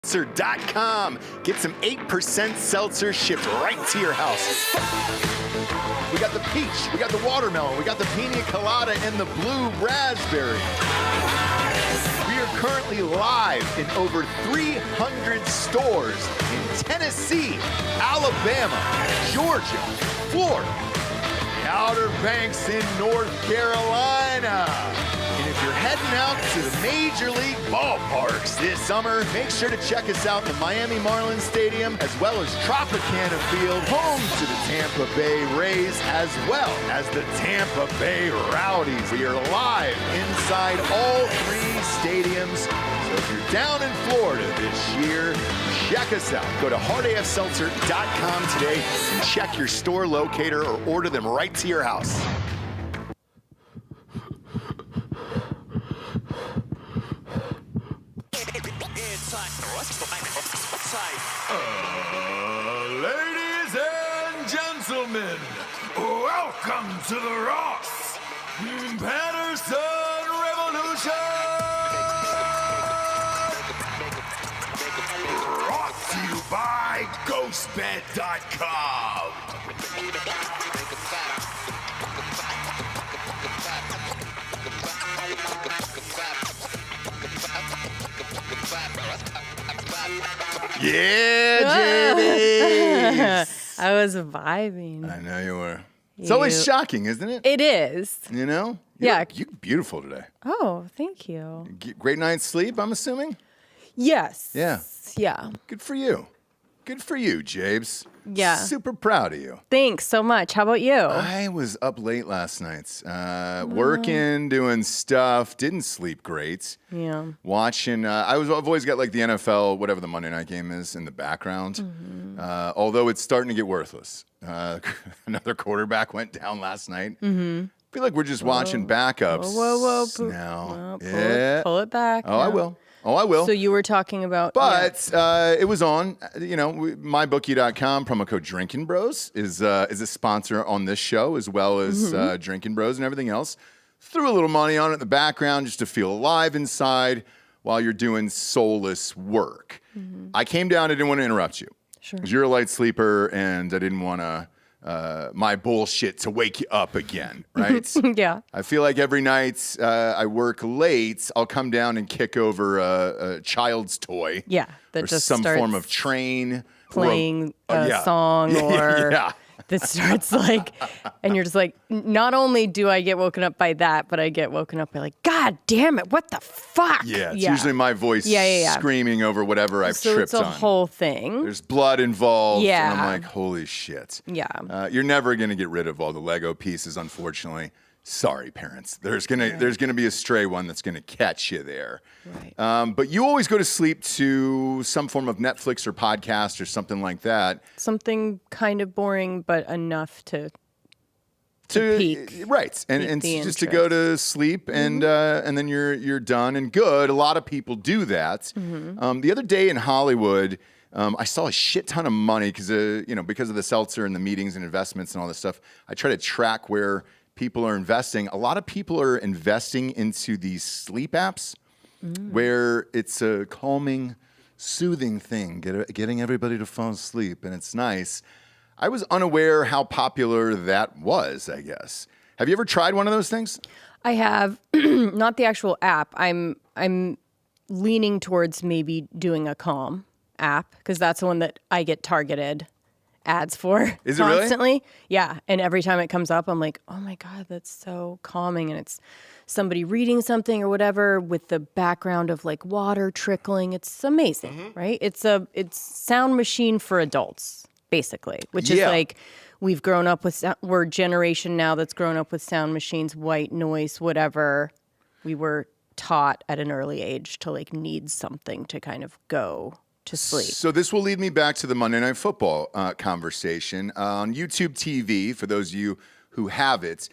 DrinkBrothers.com. Get some 8% seltzer shipped right to your house. We got the peach, we got the watermelon, we got the pina colada, and the blue raspberry. We are currently live in over 300 stores in Tennessee, Alabama, Georgia, Florida, the Outer Banks in North Carolina. And if you're heading out to the Major League ballparks this summer, make sure to check us out in the Miami Marlins Stadium, as well as Tropicana Field, home to the Tampa Bay Rays, as well as the Tampa Bay Rowdies. We are live inside all three stadiums. So if you're down in Florida this year, check us out. Go to hardafseltzer.com today and check your store locator or order them right to your house. Ladies and gentlemen, welcome to the Ross Patterson Revolution! Brought to you by GhostBed.com. Yeah, JD. I was vibing. I know you were. It's always shocking, isn't it? It is. You know? Yeah. You're beautiful today. Oh, thank you. Great night's sleep, I'm assuming? Yes. Yeah. Yeah. Good for you. Good for you, Jabes. Yeah. Super proud of you. Thanks so much. How about you? I was up late last night, working, doing stuff, didn't sleep great. Yeah. Watching, I've always got like the NFL, whatever the Monday night game is, in the background. Mm-hmm. Although it's starting to get worthless. Another quarterback went down last night. Mm-hmm. I feel like we're just watching backups Whoa. now. Pull it back. Oh, I will. Oh, I will. So you were talking about... But it was on, mybookie.com. Promo code Drinking Bros is a sponsor on this show, as well as Drinking Bros and everything else. Threw a little money on it in the background just to feel alive inside while you're doing soulless work. Mm-hmm. I came down. I didn't want to interrupt you. Sure. Because you're a light sleeper, and I didn't want to... my bullshit to wake you up again, right? Yeah. I feel like every night I work late, I'll come down and kick over a child's toy. Yeah. That or just some starts form of train. playing a song or yeah. that starts like, and you're just like, not only do I get woken up by that, but I get woken up by like, God damn it, what the fuck? Yeah, it's usually my voice screaming over whatever I've tripped on. So it's a whole thing. There's blood involved, Yeah. and I'm like, holy shit. Yeah. You're never going to get rid of all the Lego pieces, unfortunately. Sorry, parents. There's gonna be a stray one that's gonna catch you there. Right. But you always go to sleep to some form of Netflix or podcast or something like that. Something kind of boring, but enough to peak. Right, and just to go to sleep, and then you're done and good. A lot of people do that. Mm-hmm. The other day in Hollywood, I saw a shit ton of money because of the seltzer and the meetings and investments and all this stuff. I try to track where people are investing. A lot of people are investing into these sleep apps where it's a calming, soothing thing, getting everybody to fall asleep, and it's nice. I was unaware how popular that was, I guess. Have you ever tried one of those things? I have, not the actual app. I'm leaning towards maybe doing a Calm app because that's the one that I get targeted ads for. Is it constantly. Really? Yeah. And every time it comes up, I'm like, oh my God, that's so calming. And it's somebody reading something or whatever with the background of like water trickling. It's amazing, right? It's sound machine for adults, basically, which is like we've grown up with, we're a generation now that's grown up with sound machines, white noise, whatever. We were taught at an early age to like need something to kind of go to sleep. So this will lead me back to the Monday Night Football conversation. On YouTube TV, for those of you who have it,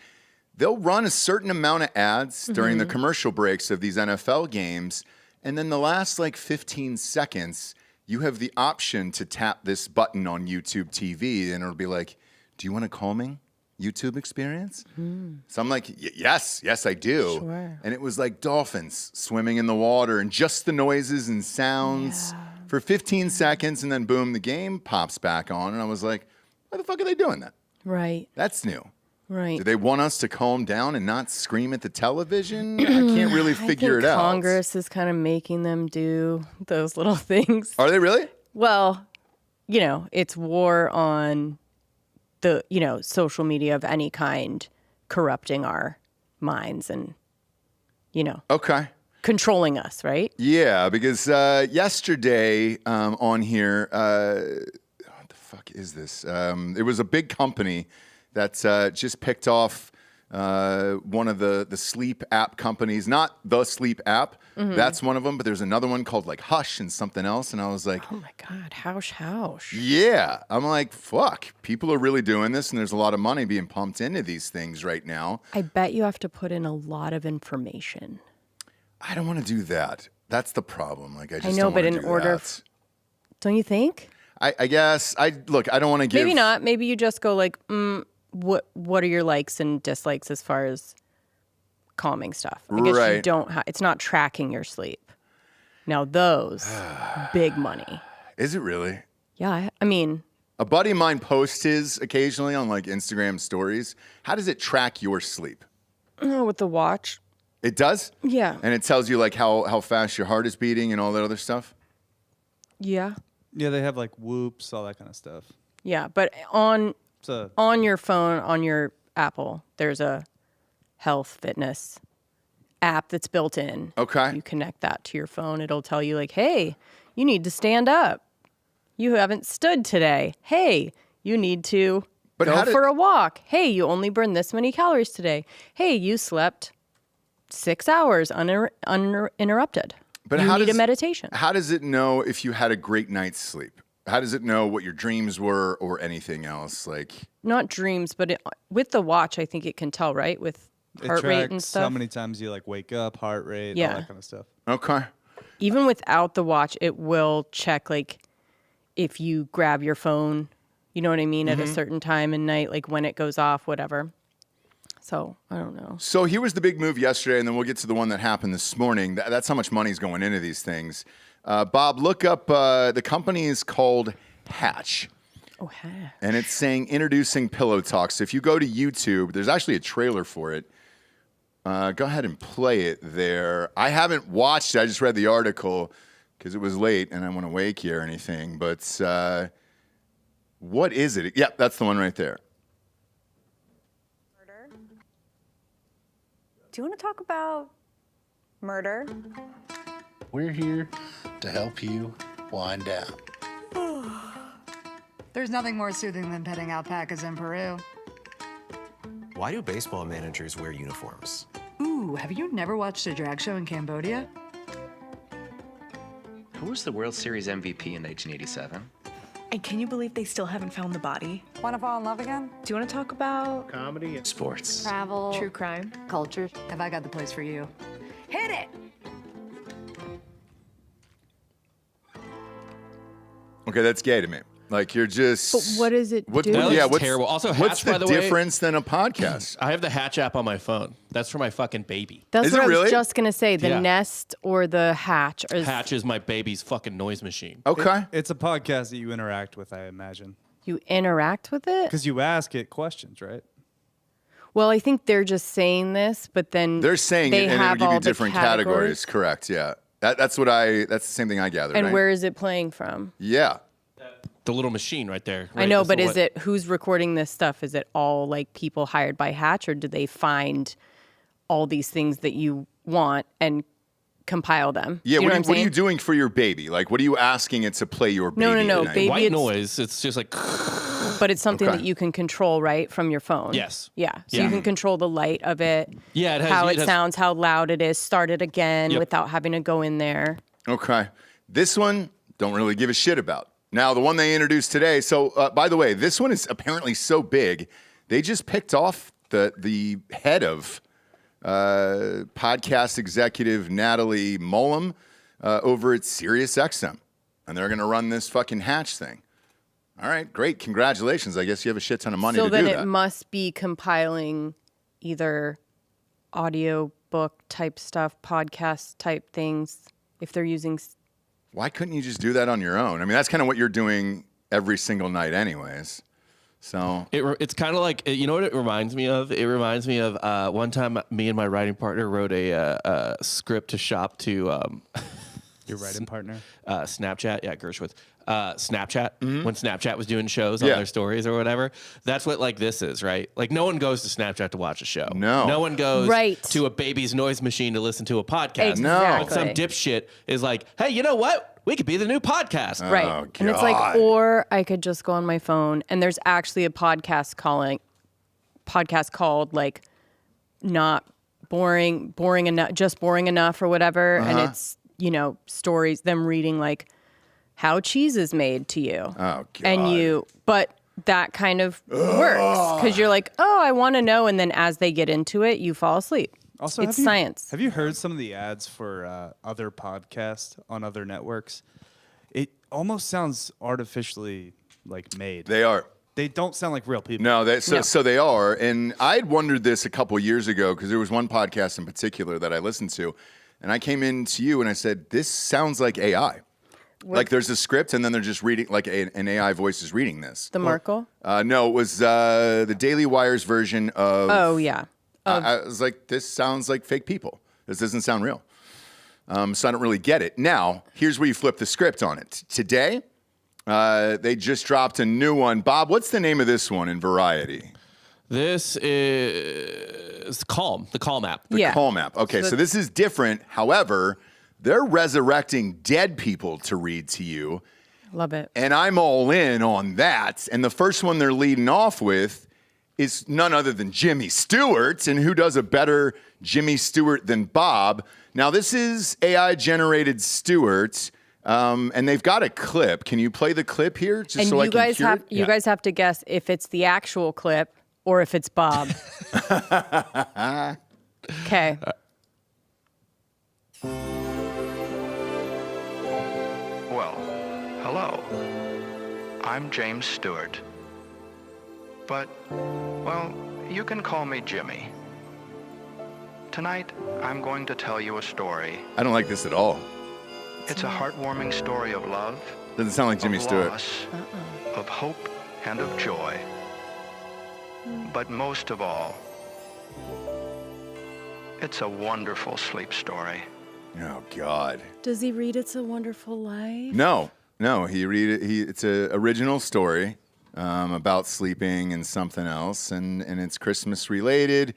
they'll run a certain amount of ads during the commercial breaks of these NFL games, and then the last like 15 seconds, you have the option to tap this button on YouTube TV, and it'll be like, do you want a calming YouTube experience? So I'm like, yes, I do. Sure. And it was like dolphins swimming in the water and just the noises and sounds. for 15 seconds, and then boom, the game pops back on. And I was like, why the fuck are they doing that? Right. That's new. Right. Do they want us to calm down and not scream at the television? I can't really figure it out. Congress is kind of making them do those little things. Are they really? Well, it's war on the, social media of any kind corrupting our minds and, Okay. controlling us, right? Yeah, because yesterday on here, what the fuck is this? It was a big company that just picked off one of the sleep app companies, not the sleep app. Mm-hmm. That's one of them, but there's another one called like Hush and something else. And I was like, oh my God, Hausch. Yeah. I'm like, fuck, people are really doing this. And there's a lot of money being pumped into these things right now. I bet you have to put in a lot of information. I don't want to do that. That's the problem. Like, I just know, don't but want to in do order, that. Don't you think? I guess I don't want to give. Maybe not. Maybe you just go like, what are your likes and dislikes as far as calming stuff? I guess Right. you don't. It's not tracking your sleep. Now those big money. Is it really? Yeah, I mean, A buddy of mine posts his occasionally on like Instagram stories. How does it track your sleep? with the watch. It does? Yeah. And it tells you like how fast your heart is beating and all that other stuff? Yeah. Yeah, they have like whoops, all that kind of stuff. Yeah, but on your phone, on your Apple, there's a health fitness app that's built in. Okay. You connect that to your phone. It'll tell you like, hey, you need to stand up. You haven't stood today. Hey, you need to go for a walk. Hey, you only burned this many calories today. Hey, you slept 6 hours uninterrupted. But you need a meditation. How does it know if you had a great night's sleep? How does it know what your dreams were or anything else? Like, not dreams, but with the watch, I think it can tell, right? With heart rate and stuff. How many times you like wake up, heart rate, all that kind of stuff. Okay. Even without the watch, it will check like if you grab your phone, you know what I mean, at a certain time in night, like when it goes off, whatever. So I don't know. So here was the big move yesterday, and then we'll get to the one that happened this morning. That's how much money's going into these things. Bob, look up, the company is called Hatch. Oh, Hatch. And it's saying introducing Pillow Talk. So if you go to YouTube, there's actually a trailer for it. Go ahead and play it there. I haven't watched it. I just read the article because it was late and I want to wake you or anything. But what is it? Yep, that's the one right there. Murder. Do you want to talk about murder? We're here to help you wind down. There's nothing more soothing than petting alpacas in Peru. Why do baseball managers wear uniforms? Ooh, have you never watched a drag show in Cambodia? Who was the World Series MVP in 1987? And can you believe they still haven't found the body? Want to fall in love again? Do you want to talk about Comedy. Sports. Travel. true crime? Culture. Have I got the place for you? Hit it! Okay, that's gay to me. Like you're just. But what does it do? That Yeah, looks what's terrible. Also, what's Hatch, the by the way, difference than a podcast? I have the Hatch app on my phone. That's for my fucking baby. That's Is what it I really? was just going to say. The Yeah. Nest or the Hatch. Hatch is my baby's fucking noise machine. Okay. It's a podcast that you interact with, I imagine. You interact with it? Because you ask it questions, right? Well, I think they're just saying this, but then They're saying they it and have it'll give all you the different categories. Correct. Yeah. That's the same thing I gathered. And right? where is it playing from? Yeah. The little machine right there. I know, but is it who's recording this stuff? Is it all like people hired by Hatch, or do they find all these things that you want and compile them? Yeah. Do you know What are you doing for your baby? Like, what are you asking it to play your baby? No, at night? baby. White it's- noise. It's just like. But it's something Okay. that you can control, right, from your phone. Yes. Yeah. So Yeah. you can control the light of it. Yeah, it has- how it it has- sounds, how loud it is. Start it again Yep. without having to go in there. Okay. This one, don't really give a shit about. Now, the one they introduced today. So, by the way, this one is apparently so big, they just picked off the head of podcast executive Natalie Mullum over at SiriusXM. And they're going to run this fucking Hatch thing. All right, great. Congratulations. I guess you have a shit ton of money to So do then that. it must be compiling either audio book type stuff, podcast type things, if they're using Why couldn't you just do that on your own? I mean, that's kind of what you're doing every single night anyways. So it's kind of like, you know what it reminds me of? It reminds me of one time me and my writing partner wrote a script to shop to your writing partner? Snapchat. Yeah, Gershwith. Snapchat, when Snapchat was doing shows on their stories or whatever. That's what like this is, right? Like no one goes to Snapchat to watch a show. No one goes to a baby's noise machine to listen to a podcast. Exactly. But some dipshit is like, hey, you know what? We could be the new podcast. Right. Oh, and it's like, or I could just go on my phone and there's actually a podcast called like Not Boring Enough, Just Boring Enough or whatever. And it's, you know, stories, them reading like how cheese is made to you. Oh, God. And but that kind of works because you're like, oh, I want to know. And then as they get into it, you fall asleep. Also, it's science. Have you heard some of the ads for other podcasts on other networks? It almost sounds artificially like made. They are. They don't sound like real people. No, so they are. And I'd wondered this a couple years ago because there was one podcast in particular that I listened to. And I came in to you and I said, this sounds like AI. Like there's a script and then they're just reading, like an AI voice is reading this. The Merkel? No, it was the Daily Wire's version of... Oh, yeah. I was like, this sounds like fake people. This doesn't sound real. So I don't really get it. Now, here's where you flip the script on it. Today, they just dropped a new one. Bob, what's the name of this one in Variety? This is Calm, the Calm app. The Calm app. Okay, so this is different. However, they're resurrecting dead people to read to you. Love it. And I'm all in on that. And the first one they're leading off with is none other than Jimmy Stewart. And who does a better Jimmy Stewart than Bob? Now, this is AI-generated Stewart, and they've got a clip. Can you play the clip here? Just and so you guys have to guess if it's the actual clip or if it's Bob. Okay. Well, hello. I'm James Stewart. But, well, you can call me Jimmy. Tonight, I'm going to tell you a story. I don't like this at all. It's a heartwarming story of love. Doesn't sound like Jimmy Stewart. Loss, of hope and of joy. But most of all, it's a wonderful sleep story. Oh, God. Does he read It's a Wonderful Life? No, it's an original story about sleeping and something else, and it's Christmas related.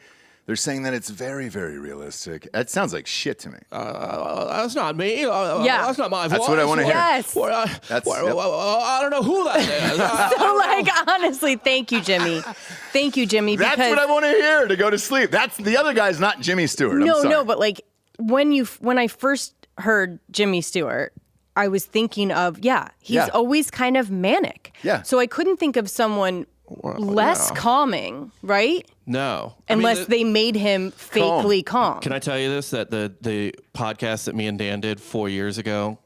They're saying that it's very, very realistic. That sounds like shit to me. That's not me. That's not my voice. That's what I want to hear. Yes. I don't know who that is. So, like, honestly, thank you, Jimmy. Thank you, Jimmy. That's what I want to hear to go to sleep. That's the other guy's not Jimmy Stewart. No, but like when I first heard Jimmy Stewart, I was thinking of he's always kind of manic. Yeah. So I couldn't think of someone less calming, right? No. Unless they made him fakely calm. Can I tell you this? That the podcast that me and Dan did 4 years ago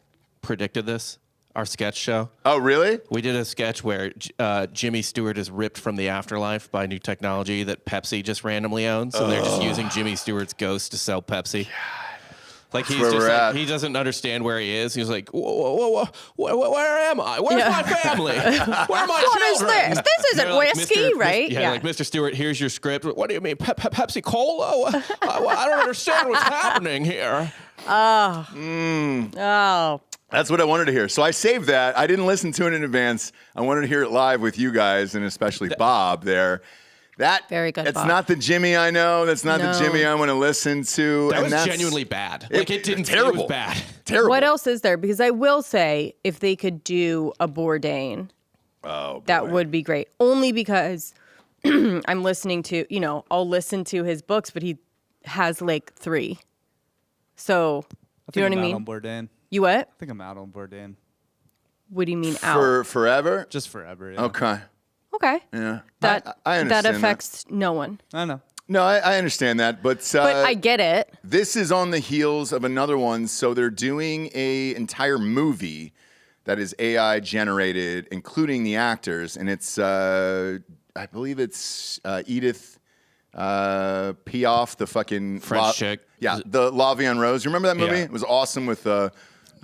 predicted this? Our sketch show. Oh, really? We did a sketch where Jimmy Stewart is ripped from the afterlife by new technology that Pepsi just randomly owns. So they're just using Jimmy Stewart's ghost to sell Pepsi. Like he's just like, he doesn't understand where he is. He's like, whoa, where am I? Where's my family? Where are my children? What is this? This isn't like, whiskey, right? Like, Mr. Stewart, here's your script. What do you mean, Pepsi Cola? I don't understand what's happening here. Oh. That's what I wanted to hear. So I saved that. I didn't listen to it in advance. I wanted to hear it live with you guys, and especially Bob there. That very good. It's Bob. not the Jimmy I know. That's not the Jimmy I want to listen to. That was genuinely bad. Like it didn't. Terrible. It was bad. Terrible. What else is there? Because I will say, if they could do a Bourdain, that would be great. Only because I'm listening to, I'll listen to his books, but he has like 3. So, do you know what I mean? On Bourdain. You what? I think I'm out on Bourdain. What do you mean out? For forever? Just forever. Yeah. Okay. Okay. Yeah. I understand that affects that. no one. I know. No, I understand that, but I get it. This is on the heels of another one. So they're doing an entire movie that is AI generated, including the actors, and it's I believe it's Edith Piaf, the fucking French chick. Yeah, the La Vie en Rose. You remember that movie? Yeah. It was awesome with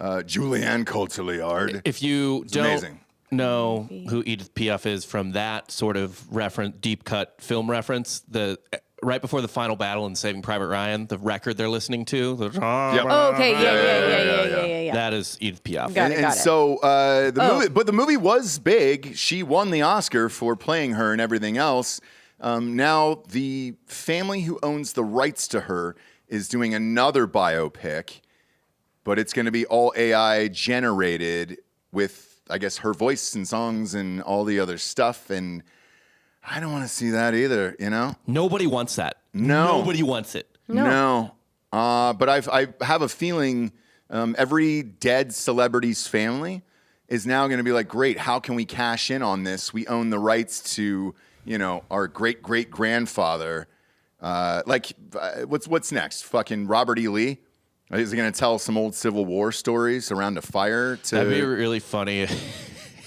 Julianne Cotillard. If you It's don't amazing. know who Edith Piaf is from that sort of deep cut film reference, right before the final battle in Saving Private Ryan, the record they're listening to. Oh, okay, yeah. That is Edith Piaf. Got it. So the movie was big. She won the Oscar for playing her and everything else. Now the family who owns the rights to her is doing another biopic, but it's going to be all AI generated with, I guess, her voice and songs and all the other stuff. And I don't want to see that either, you know? Nobody wants that. No. Nobody wants it. No. But I have a feeling every dead celebrity's family is now going to be like, great, how can we cash in on this? We own the rights to, our great-great-grandfather. What's next? Fucking Robert E. Lee? Is he going to tell some old Civil War stories around a fire? That'd be really funny.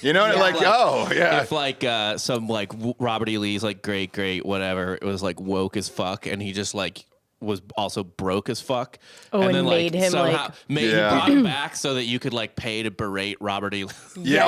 You know, If some Robert E. Lee's great whatever, it was woke as fuck, and he just was also broke as fuck. Oh, and then made him somehow he brought him back so that you could pay to berate Robert E. Lee.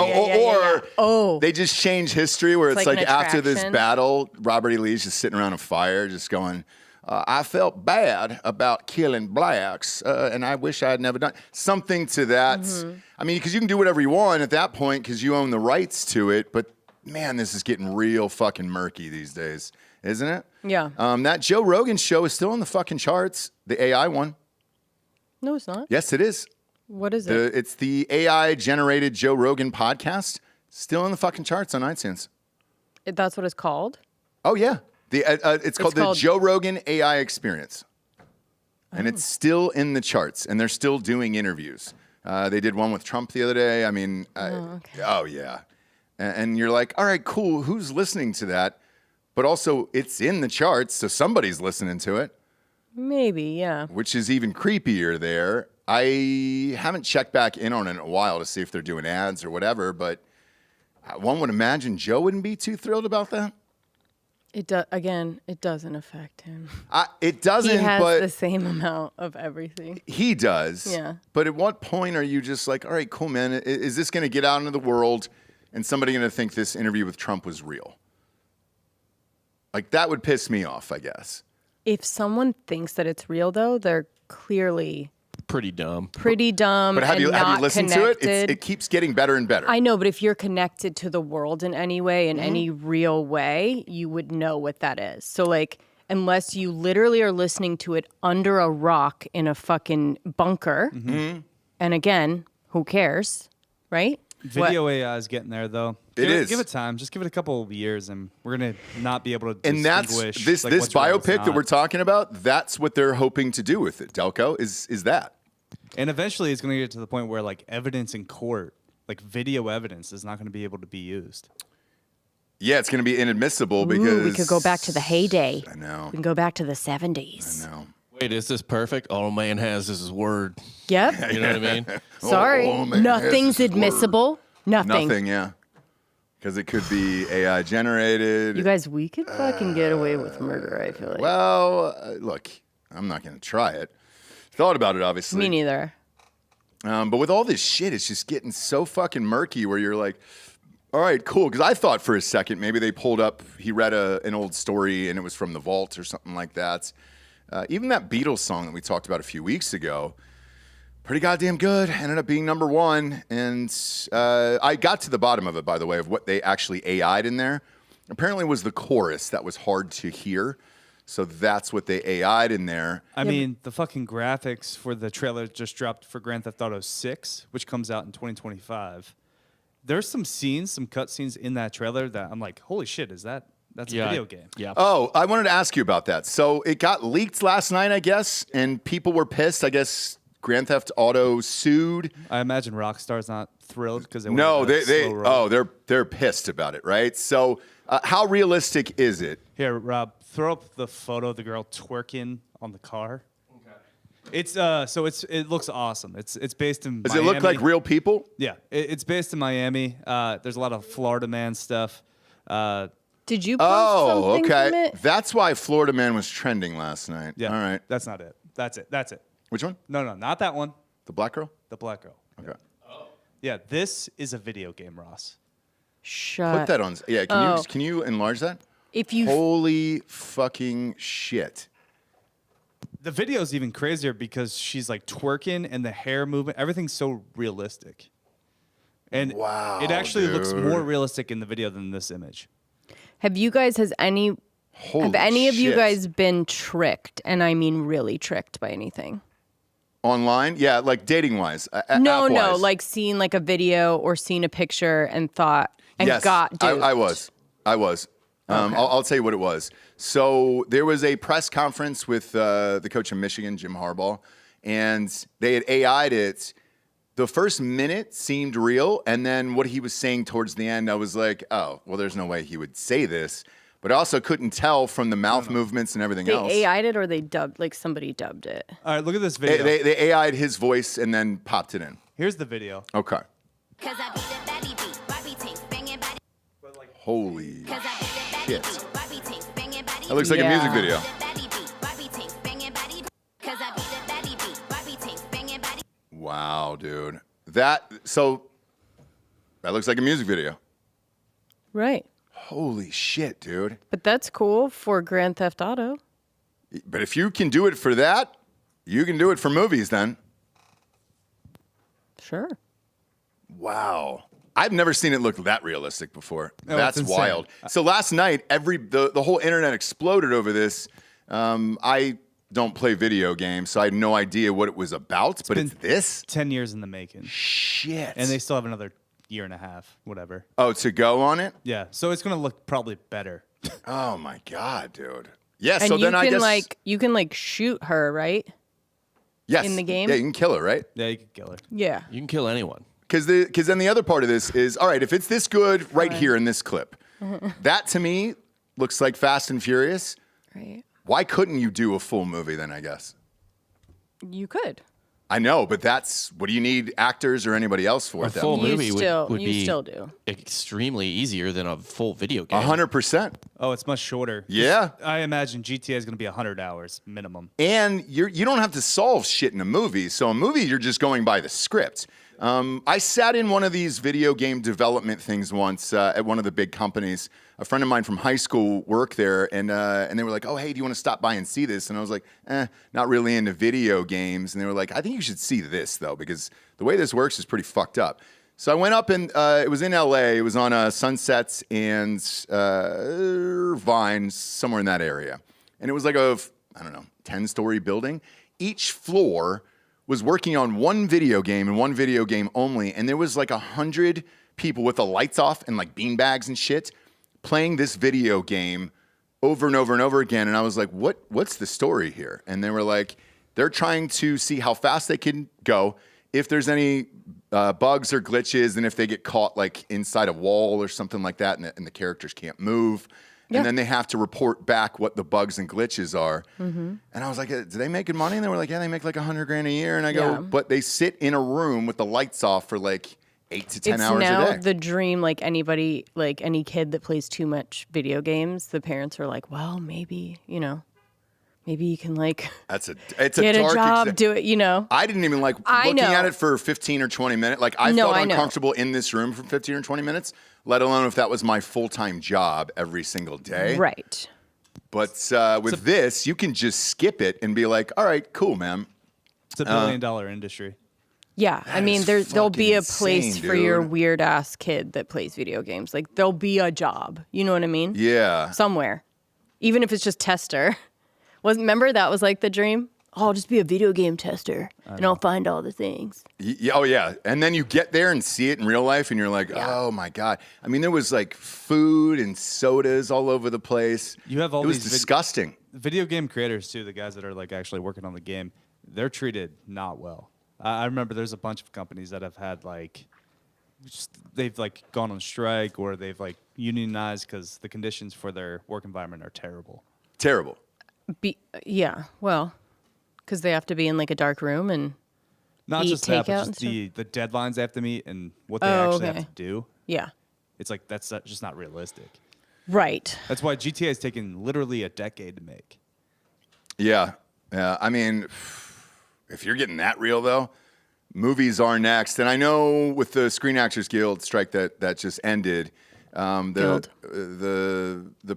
Or they just change history where it's like after this battle, Robert E. Lee's just sitting around a fire, just going, I felt bad about killing blacks, and I wish I had never done something to that. Mm-hmm. I mean, because you can do whatever you want at that point because you own the rights to it. But man, this is getting real fucking murky these days, isn't it? Yeah. That Joe Rogan show is still on the fucking charts, the AI one. No, it's not. Yes, it is. What is it? It's the AI-generated Joe Rogan podcast, still in the fucking charts on iTunes. That's what it's called? Oh, yeah. It's called the Joe Rogan AI Experience. And it's still in the charts, and they're still doing interviews. They did one with Trump the other day. I mean, oh, yeah. And you're like, all right, cool. Who's listening to that? But also, it's in the charts, so somebody's listening to it. Maybe, yeah. Which is even creepier there. I haven't checked back in on it in a while to see if they're doing ads or whatever, but one would imagine Joe wouldn't be too thrilled about that. It doesn't affect him. It doesn't, he has but the same amount of everything. He does. Yeah. But at what point are you just like, all right, cool, man. Is this going to get out into the world and somebody going to think this interview with Trump was real? That would piss me off, I guess. If someone thinks that it's real, though, they're clearly pretty dumb. But have you listened to it? It keeps getting better and better. I know, but if you're connected to the world in any way, in any real way, you would know what that is. So, unless you literally are listening to it under a rock in a fucking bunker, and again, who cares, right? Video AI is getting there, though. Give it time. Just give it a couple of years, and we're going to not be able to distinguish. And that's this biopic that we're talking about, that's what they're hoping to do with it, Delco, is that. And eventually it's going to get to the point where evidence in court, video evidence, is not going to be able to be used. Yeah, it's going to be inadmissible because... we could go back to the heyday. I know. We can go back to the 70s. I know. Wait, is this perfect? All a man has is his word. Yep. You know what I mean? Sorry. Nothing's admissible. Nothing. Nothing, yeah. Because it could be AI generated. You guys, we could fucking get away with murder, I feel like. Well, look, I'm not going to try it. Thought about it, obviously. Me neither. But with all this shit, it's just getting so fucking murky where you're like, all right, cool. Because I thought for a second maybe they pulled up, he read an old story and it was from the vault or something like that. Even that Beatles song that we talked about a few weeks ago, pretty goddamn good. Ended up being number one. And I got to the bottom of it, by the way, of what they actually AI'd in there. Apparently it was the chorus that was hard to hear. So that's what they AI'd in there. I mean, the fucking graphics for the trailer just dropped for Grand Theft Auto 6, which comes out in 2025. There's some scenes, some cut scenes in that trailer that I'm like, holy shit, that's a video game. Yeah. Oh, I wanted to ask you about that. So it got leaked last night, I guess, and people were pissed. I guess Grand Theft Auto sued. I imagine Rockstar's not thrilled because they're pissed about it, right? So how realistic is it? Here, Rob, throw up the photo of the girl twerking on the car. Okay. It looks awesome. It's based in Does Miami. it look like real people? Yeah, it's based in Miami. There's a lot of Florida Man stuff. Did you post something from it? That's why Florida Man was trending last night. Yeah. All right. That's not it. That's it. Which one? No, not that one. The black girl? The black girl. Okay. Yeah, this is a video game, Ross. Shut. Put that on. Yeah, can you enlarge that? If you Holy fucking shit. The video's even crazier because she's like twerking and the hair movement, everything's so realistic. And wow, it actually looks dude. more realistic in the video than this image. Have you guys have any of you shit. guys been tricked, and I mean really tricked by anything? Online? Yeah, like dating wise. No, like seen like a video or seen a picture and thought and yes, got duped. I was. Okay. I'll tell you what it was. So there was a press conference with the coach of Michigan, Jim Harbaugh, and they had AI'd it. The first minute seemed real, and then what he was saying towards the end, I was like, oh, well, there's no way he would say this. But I also couldn't tell from the mouth movements and everything else. They AI'd it or they dubbed, like somebody dubbed it? All right, look at this video. They AI'd his voice and then popped it in. Here's the video. Okay. Holy shit. That looks like a music video. Wow, dude. That looks like a music video. Right. Holy shit, dude. But that's cool for Grand Theft Auto. But if you can do it for that, you can do it for movies then. Sure. Wow. I've never seen it look that realistic before. Oh, That's it's insane. wild. So last night, the whole internet exploded over this. I don't play video games, so I had no idea what it was about, but it's this? 10 years in the making. Shit. And they still have another year and a half, whatever. Oh, to go on it? Yeah, so it's going to look probably better. Oh my God, dude. Yeah, And so you then can I guess you can shoot her, right? yes. in the game? Yeah, you can kill her, right? Yeah, you could kill her. Yeah. You can kill anyone. Because then the other part of this is, all right, if it's this good right here in this clip, that to me looks like Fast and Furious. Right. Why couldn't you do a full movie then, I guess? You could. I know, but what do you need actors or anybody else for? A at that full point? movie would you be still do. extremely easier than a full video game. 100%. Oh, it's much shorter. Yeah. I imagine GTA is going to be 100 hours minimum. And you don't have to solve shit in a movie. So a movie, you're just going by the script. I sat in one of these video game development things once at one of the big companies. A friend of mine from high school worked there, and they were like, "Oh, hey, do you want to stop by and see this?" And I was like, not really into video games. And they were like, "I think you should see this though, because the way this works is pretty fucked up." So I went up and it was in LA. It was on Sunsets and Vine, somewhere in that area. And it was like a 10-story building. Each floor was working on one video game and one video game only. And there was like 100 people with the lights off and like beanbags and shit playing this video game over and over and over again. And I was like, what's the story here? And they were like, they're trying to see how fast they can go, if there's any bugs or glitches, and if they get caught like inside a wall or something like that, and the characters can't move. Yeah. And then they have to report back what the bugs and glitches are. Mm-hmm. And I was like, do they making money? And they were like, yeah, they make like $100,000 a year. And I go, Yeah. but they sit in a room with the lights off for like 8 to 10 It's hours now a day. the dream, like anybody, like any kid that plays too much video games, the parents are like, well, maybe, maybe you can like It's a get a dark job, exa- do it, I didn't even like I looking know. at it for 15 or 20 minutes. Like I No, felt I know. uncomfortable in this room for 15 or 20 minutes, let alone if that was my full-time job every single day. Right. But with this, you can just skip it and be like, all right, cool, man. It's $1 billion industry. Yeah, I mean, there'll be a fucking place insane, for your dude. weird ass kid that plays video games. Like there'll be a job. You know what I mean? Yeah. Somewhere, even if it's just tester. Remember that was like the dream? Oh, I'll just be a video game tester and I'll find all the things. Oh, yeah. And then you get there and see it in real life and you're like, oh, my God. I mean, there was like food and sodas all over the place. You have all It was these disgusting. Video game creators too, the guys that are like actually working on the game, they're treated not well. I remember there's a bunch of companies that have had they've like gone on strike or they've like unionized because the conditions for their work environment are terrible. Terrible. Yeah, well, because they have to be in like a dark room and Not eat just that, takeout but and just the deadlines they have to meet and what they Oh, actually okay. have to do. Yeah. It's like that's just not realistic. Right. That's why GTA has taken literally a decade to make. Yeah. Yeah. I mean, if you're getting that real, though, movies are next. And I know with the Screen Actors Guild strike that just ended, the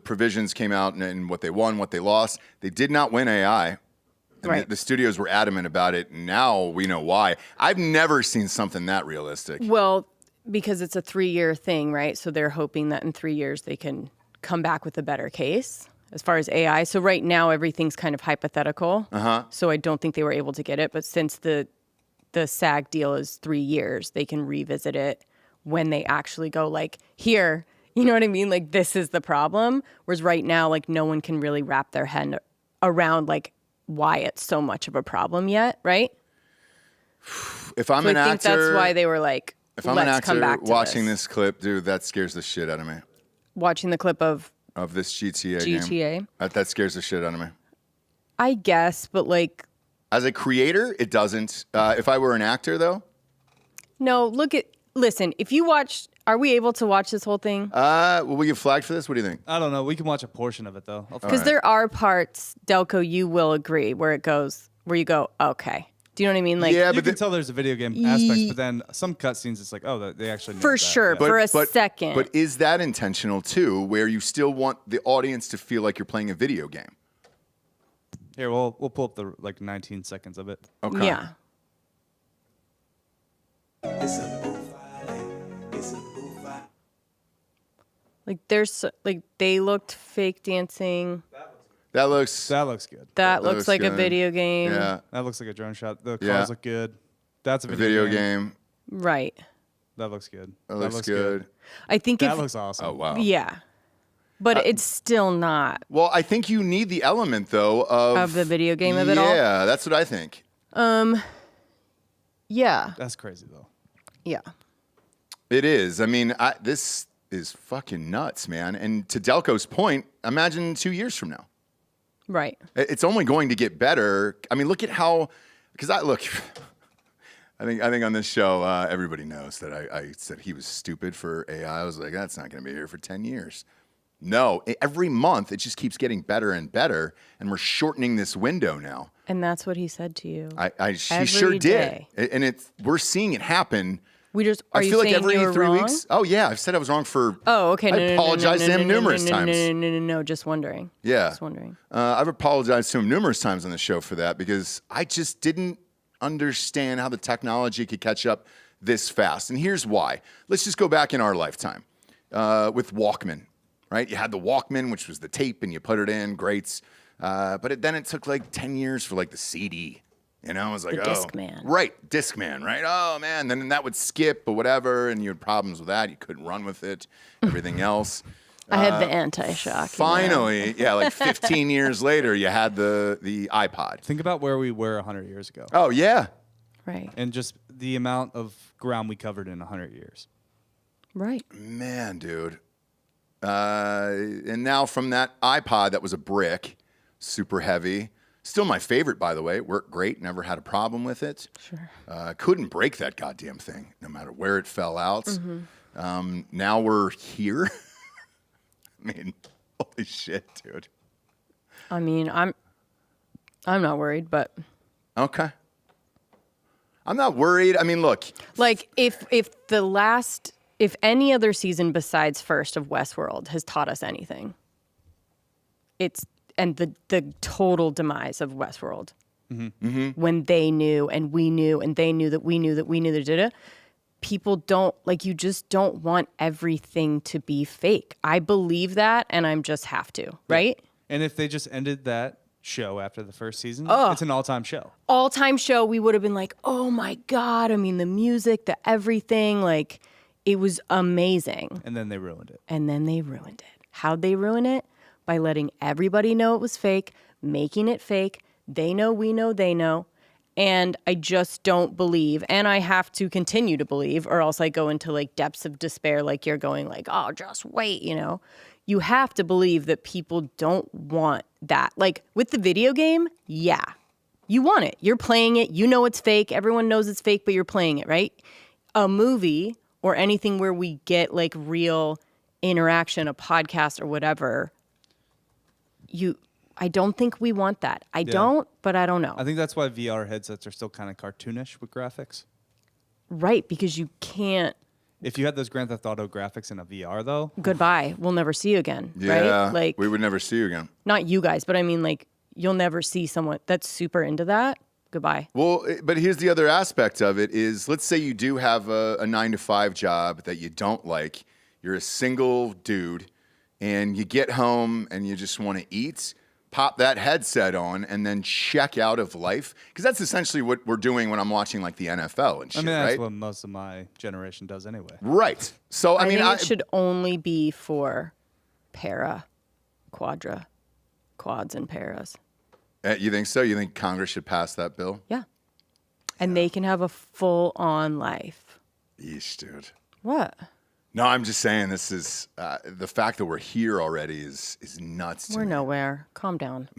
provisions came out and what they won, what they lost. They did not win AI. And Right. the studios were adamant about it. Now we know why. I've never seen something that realistic. Well, because it's a 3-year thing, right? So they're hoping that in 3 years they can come back with a better case as far as AI. So right now everything's kind of hypothetical. So I don't think they were able to get it. But since the SAG deal is 3 years, they can revisit it when they actually go like, here, you know what I mean? Like, this is the problem. Whereas right now, like, no one can really wrap their head around like why it's so much of a problem yet, right? If I'm so an I think actor, that's why they were like, if I'm let's an come actor back to watching this. this clip, dude, that scares the shit out of me. Watching the clip of This GTA game. GTA. That scares the shit out of me. I guess, but like, As a creator, it doesn't. If I were an actor, though, no, listen, if you watch, are we able to watch this whole thing? will we get flagged for this? What do you think? I don't know. We can watch a portion of it though. Because there are parts, Delco, you will agree, where you go, okay. Do you know what I mean? Like, you can tell there's a video game aspect, but then some cutscenes, it's like, oh, they actually nailed for that. sure, Yeah. for a second. But is that intentional too, where you still want the audience to feel like you're playing a video game? Here, we'll pull up the 19 seconds of it. Okay. Yeah. Like there's like they looked fake dancing. That looks good. That looks like a video game. Yeah. That looks like a drone shot. The cars Yeah. look good. That's a video game. Right. That looks good. That looks good. I think that looks awesome. Oh wow. Yeah. But it's still not Well, I think you need the element though of the video game of it all. Yeah, that's what I think. Yeah. That's crazy though. Yeah. It is. I mean, this is fucking nuts, man. And to Delco's point, imagine 2 years from now. Right. It's only going to get better. I mean, look at how, because I think on this show, everybody knows that I said he was stupid for AI. I was like, that's not going to be here for 10 years. No, every month it just keeps getting better and better, and we're shortening this window now. And that's what he said to you. She Every sure day. did, and we're seeing it happen. Are I you feel like saying every you were 3 wrong? weeks. Oh yeah, I've said I was wrong for. Oh, okay. I No, apologized to him numerous times. No, just wondering. Yeah. Just wondering. I've apologized to him numerous times on the show for that because I just didn't understand how the technology could catch up this fast. And here's why. Let's just go back in our lifetime with Walkman, right? You had the Walkman, which was the tape, and you put it in, greats. But then it took like 10 years for like the CD. You know, I was like, The Discman. Right, Discman, right? Oh, man. Then that would skip or whatever, and you had problems with that. You couldn't run with it, everything else. I had the anti-shock. Finally, yeah, like 15 years later, you had the iPod. Think about where we were 100 years ago. Oh, yeah. Right. And just the amount of ground we covered in 100 years. Right. Man, dude. And now from that iPod that was a brick, super heavy. Still my favorite, by the way. Worked great. Never had a problem with it. Sure. Couldn't break that goddamn thing, no matter where it fell out. Now we're here. I mean, holy shit, dude. I mean, I'm not worried, but Okay. I'm not worried. I mean, look. like if any other season besides first of Westworld has taught us anything, it's the total demise of Westworld. When they knew and we knew and they knew that we knew that we knew that people don't, like, you just don't want everything to be fake. I believe that, and I'm just have to, right? And if they just ended that show after the first season, Oh. it's an all-time show. All-time show, we would have been like, oh my God. I mean, the music, the everything, like, it was amazing. And then they ruined it. And then they ruined it. How'd they ruin it? By letting everybody know it was fake, making it fake. They know, we know, they know. And I just don't believe, and I have to continue to believe, or else I go into like depths of despair, like you're going like, oh, just wait, you know. You have to believe that people don't want that. Like with the video game, yeah, you want it. You're playing it. You know it's fake. Everyone knows it's fake, but you're playing it, right? A movie or anything where we get like real interaction, a podcast or whatever, I don't think we want that. I don't, but I don't know. I think that's why VR headsets are still kind of cartoonish with graphics. right, because you can't. If you had those Grand Theft Auto graphics in a VR, though, Goodbye. We'll never see you again. Yeah, right? Like we would never see you again. not you guys, but I mean, like you'll never see someone that's super into that. Goodbye. Well, but here's the other aspect of it is, let's say you do have a 9-to-5 job that you don't like. You're a single dude, and you get home and you just want to eat. Pop that headset on and then check out of life, because that's essentially what we're doing when I'm watching like the NFL and shit, I mean, that's right? what most of my generation does anyway. Right. So I mean, think it should only be for quads and paras. You think so? You think Congress should pass that bill? Yeah. And they can have a full-on life. Yeesh, dude. What? No, I'm just saying this is the fact that we're here already is nuts. To We're me. nowhere. Calm down.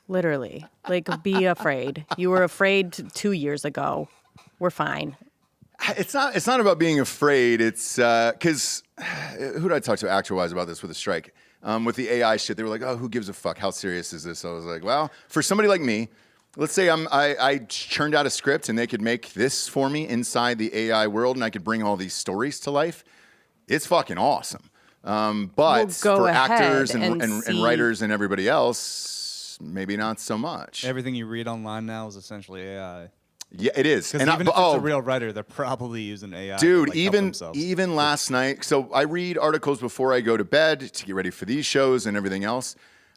Literally. Like, be afraid. You were afraid 2 years ago. We're fine. It's not about being afraid. It's because who did I talk to actual-wise about this with the strike? With the AI shit, they were like, "Oh, who gives a fuck? How serious is this?" I was like, "Well, for somebody like me, let's say I churned out a script and they could make this for me inside the AI world, and I could bring all these stories to life. It's fucking awesome. But for actors and writers and everybody else, maybe not so much. Everything you read online now is essentially AI. Yeah, it is. Because even if it's a real writer, they're probably using AI. Dude, to, like, even last night, so I read articles before I go to bed to get ready for these shows and everything else.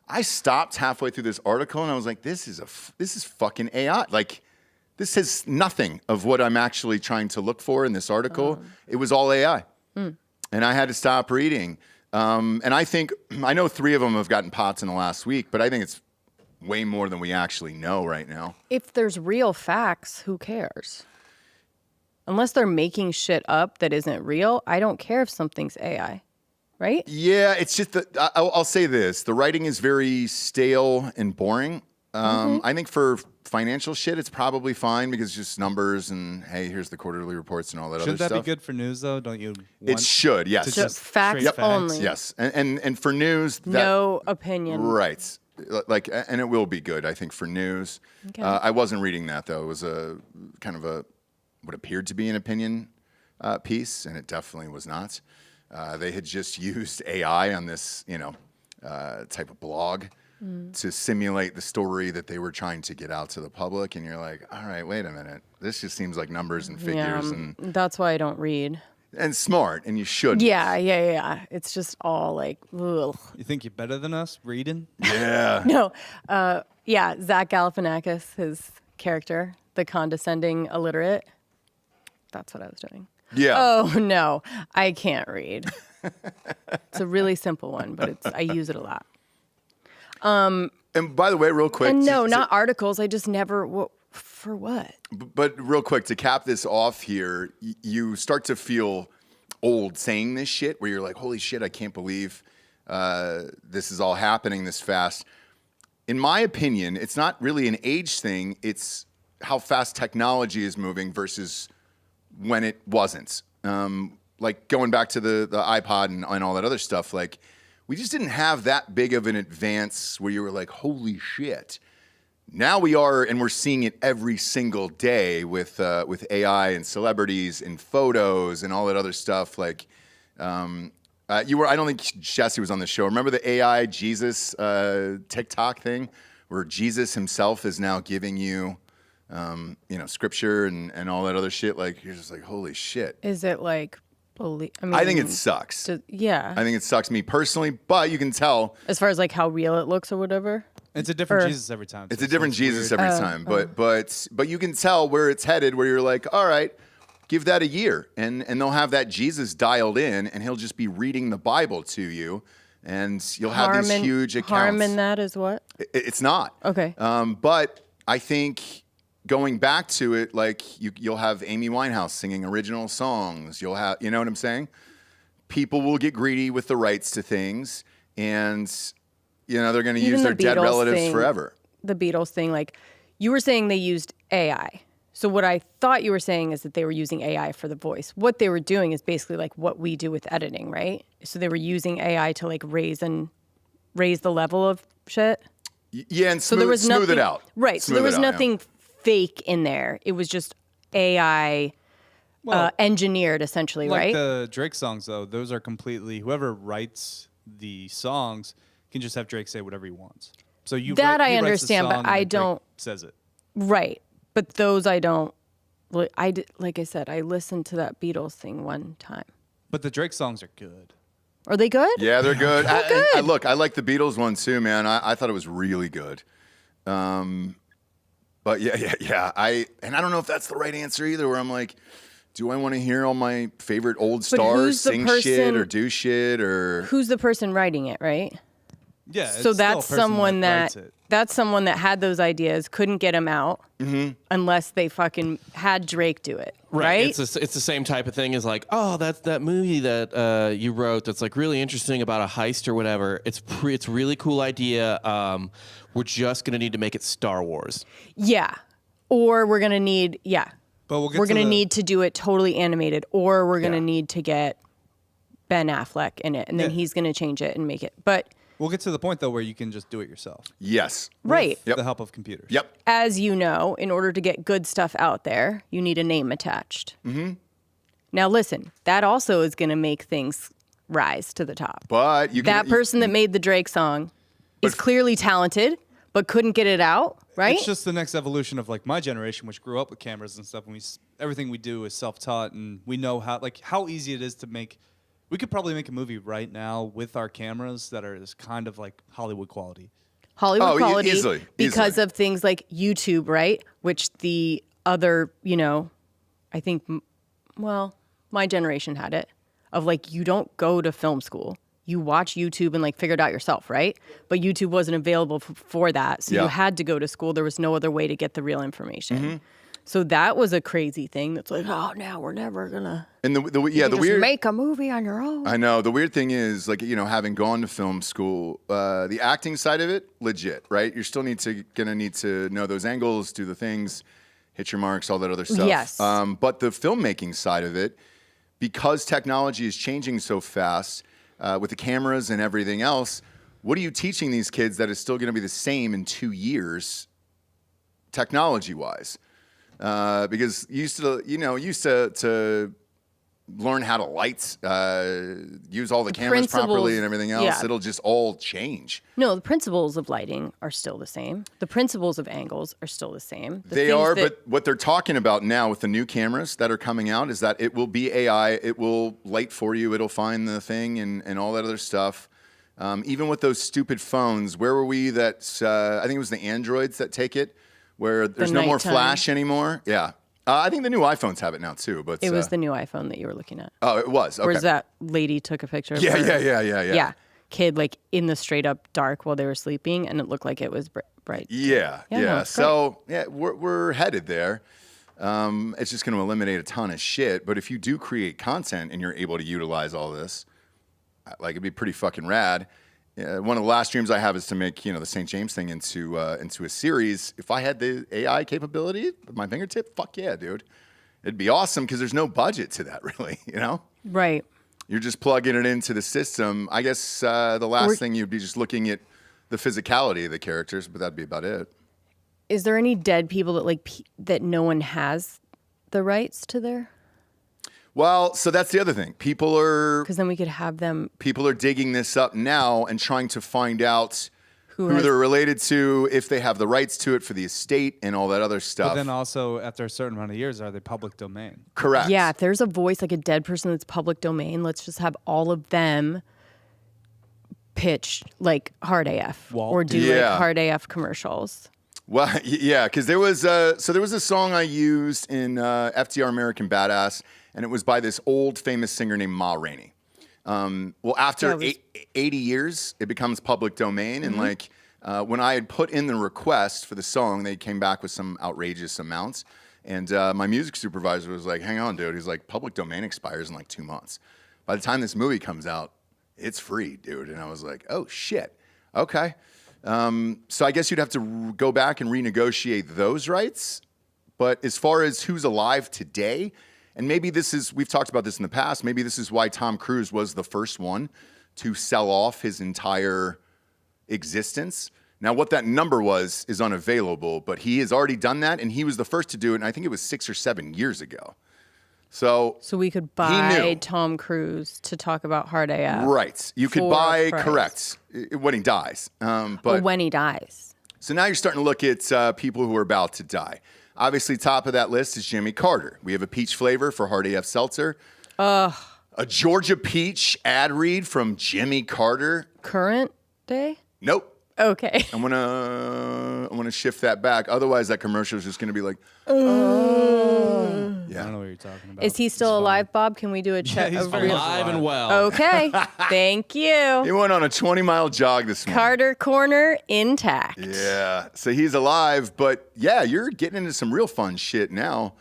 I stopped halfway through this article and I was like, this is fucking AI. Like, this has nothing of what I'm actually trying to look for in this article. It was all AI. And I had to stop reading. And I know 3 of them have gotten pots in the last week, but I think it's way more than we actually know right now. If there's real facts, who cares? Unless they're making shit up that isn't real, I don't care if something's AI, right? Yeah, it's just that I'll say this. The writing is very stale and boring. I think for financial shit, it's probably fine because it's just numbers and, hey, here's the quarterly reports and all that other stuff. Shouldn't that be good for news, though? Don't you want It should, yes. just facts straight only. Yes, and for news, No opinion. right? Like, and it will be good, I think, for news. Okay. I wasn't reading that though. It was a kind of what appeared to be an opinion piece, and it definitely was not. They had just used AI on this, type of blog to simulate the story that they were trying to get out to the public, and you're like, all right, wait a minute, this just seems like numbers and figures, and that's why I don't read. And smart, and you should. Yeah. It's just all like, ugh. You think you're better than us reading? Yeah. No. Zach Galifianakis, his character, the condescending illiterate. That's what I was doing. Yeah. Oh, no. I can't read. It's a really simple one, but I use it a lot. And by the way, real quick. And no, not articles. I just never... For what? But real quick, to cap this off here, you start to feel old saying this shit where you're like, holy shit, I can't believe this is all happening this fast. In my opinion, it's not really an age thing. It's how fast technology is moving versus when it wasn't. Like going back to the iPod and all that other stuff, like we just didn't have that big of an advance where you were like, holy shit. Now we are, and we're seeing it every single day with AI and celebrities and photos and all that other stuff. Like, I don't think Jesse was on the show. Remember the AI Jesus TikTok thing, where Jesus himself is now giving you, scripture and all that other shit. Like, you're just like, holy shit. Is it like? I think it sucks. Yeah. I think it sucks me personally, but you can tell as far as like how real it looks or whatever. It's a different Jesus every time. It's a different Jesus every time, but you can tell where it's headed. Where you're like, all right, give that a year, and they'll have that Jesus dialed in, and he'll just be reading the Bible to you, and you'll have these huge accounts. Harm in that is what? It's not. Okay. But I think going back to it, like you'll have Amy Winehouse singing original songs. You'll have, you know what I'm saying? People will get greedy with the rights to things, and they're going to use their dead relatives forever. The Beatles thing, like you were saying they used AI. So what I thought you were saying is that they were using AI for the voice. What they were doing is basically like what we do with editing, right? So they were using AI to like raise the level of shit. Yeah, and smooth it out. Right. So there was nothing fake in there. It was just AI engineered, essentially, like right? the Drake songs, though, those are completely, whoever writes the songs can just have Drake say whatever he wants. So That he I writes the understand, song but and I then Drake don't. says it. Right. But those I don't. Like I said, I listened to that Beatles thing one time. But the Drake songs are good. Are they good? Yeah, they're good. They're good. Look, I like the Beatles one too, man. I thought it was really good. But yeah. I don't know if that's the right answer either. Where I'm like, do I want to hear all my favorite old stars sing shit or do shit or? Who's the person writing it, right? Yeah. So that's someone that that's someone that had those ideas, couldn't get them out unless they fucking had Drake do it, right? It's the same type of thing as like, oh, that's that movie that you wrote that's like really interesting about a heist or whatever. It's a really cool idea. We're just gonna need to make it Star Wars. Yeah, or we're gonna need But we're gonna need to do it totally animated, or we're gonna need to get Ben Affleck in it, and then he's gonna change it and make it. But we'll get to the point though where you can just do it yourself. Yes. Right. With the help of computers. Yep. As you know, in order to get good stuff out there, you need a name attached. Now listen, that also is gonna make things rise to the top. But that person that made the Drake song is clearly talented, but couldn't get it out, right? It's just the next evolution of like my generation, which grew up with cameras and stuff. And everything we do is self-taught, and we know how easy it is to make. We could probably make a movie right now with our cameras that are this kind of like Hollywood quality. Hollywood quality easily. Because of things like YouTube, right? Which the other, I think, my generation had it of like, you don't go to film school. You watch YouTube and like figure it out yourself, right? But YouTube wasn't available for that. So you had to go to school. There was no other way to get the real information. So that was a crazy thing. That's like, oh, now we're never gonna. And the weird make a movie on your own. I know the weird thing is like having gone to film school, the acting side of it, legit, right? You're still gonna need to know those angles, do the things, hit your marks, all that other stuff. Yes. But the filmmaking side of it, because technology is changing so fast with the cameras and everything else, what are you teaching these kids that is still going to be the same in 2 years, technology-wise? Because used to learn how to lights, use all the cameras properly and everything else. It'll just all change. No, the principles of lighting are still the same. The principles of angles are still the same. They are, but what they're talking about now with the new cameras that are coming out is that it will be AI. It will light for you. It'll find the thing and all that other stuff. Even with those stupid phones, where were we that, I think it was the Androids that take it, where there's no more flash anymore. Yeah. I think the new iPhones have it now too, but it was the new iPhone that you were looking at. Oh, it was. Okay. Whereas that lady took a picture of Yeah. Yeah. Kid like in the straight up dark while they were sleeping, and it looked like it was bright. Yeah. No, so we're headed there. It's just going to eliminate a ton of shit. But if you do create content and you're able to utilize all this, like it'd be pretty fucking rad. One of the last dreams I have is to make the St. James thing into a series. If I had the AI capability at my fingertip, fuck yeah, dude. It'd be awesome because there's no budget to that, really. Right. You're just plugging it into the system. I guess the last thing you'd be just looking at the physicality of the characters, but that'd be about it. Is there any dead people that that no one has the rights to their? Well, so that's the other thing. Because then we could have them. People are digging this up now and trying to find out who they're related to, if they have the rights to it for the estate and all that other stuff. But then also, after a certain amount of years, are they public domain? Correct. Yeah, if there's a voice like a dead person that's public domain, let's just have all of them pitch like Hard AF or do like Hard AF commercials. Well, yeah, because there was a song I used in FDR American Badass, and it was by this old famous singer named Ma Rainey. Well, after 80 years, it becomes public domain. And when I had put in the request for the song, they came back with some outrageous amounts. And my music supervisor was like, hang on, dude. He's like, public domain expires in like 2 months. By the time this movie comes out, it's free, dude. And I was like, oh, shit. Okay. So I guess you'd have to go back and renegotiate those rights. But as far as who's alive today, and maybe we've talked about this in the past, maybe this is why Tom Cruise was the first one to sell off his entire existence. Now, what that number was is unavailable, but he has already done that, and he was the first to do it, and I think it was 6 or 7 years ago. So we could knew. buy Tom Cruise to talk about Hard AF. Right. You could for buy, a price. correct, when he dies. But when he dies. So now you're starting to look at people who are about to die. Obviously, top of that list is Jimmy Carter. We have a peach flavor for Hard AF Seltzer. A Georgia peach ad read from Jimmy Carter. Current day? Nope. Okay. I'm gonna shift that back. Otherwise, that commercial is just gonna be like, I don't know what you're talking about. Is he still alive, Bob? Can we do a check? he's alive and well. Okay. Thank you. He went on a 20-mile jog this morning. Carter Corner intact. Yeah. So he's alive, but yeah, you're getting into some real fun shit now.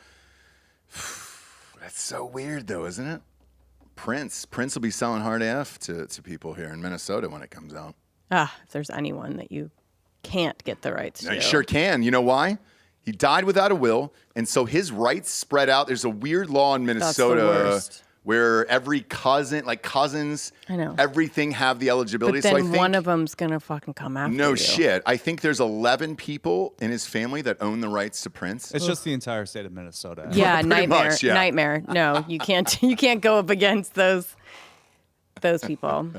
That's so weird, though, isn't it? Prince will be selling Hard AF to people here in Minnesota when it comes out. If there's anyone that you can't get the rights to. You sure can. You know why? He died without a will, and so his rights spread out. There's a weird law in Minnesota where every cousin, like cousins, I know, everything have the eligibility. But then so I think one of them's gonna fucking come after you. No shit. I think there's 11 people in his family that own the rights to Prince. It's just the entire state of Minnesota. Yeah, nightmare. Much, yeah. Nightmare. No, you can't. You can't go up against those people.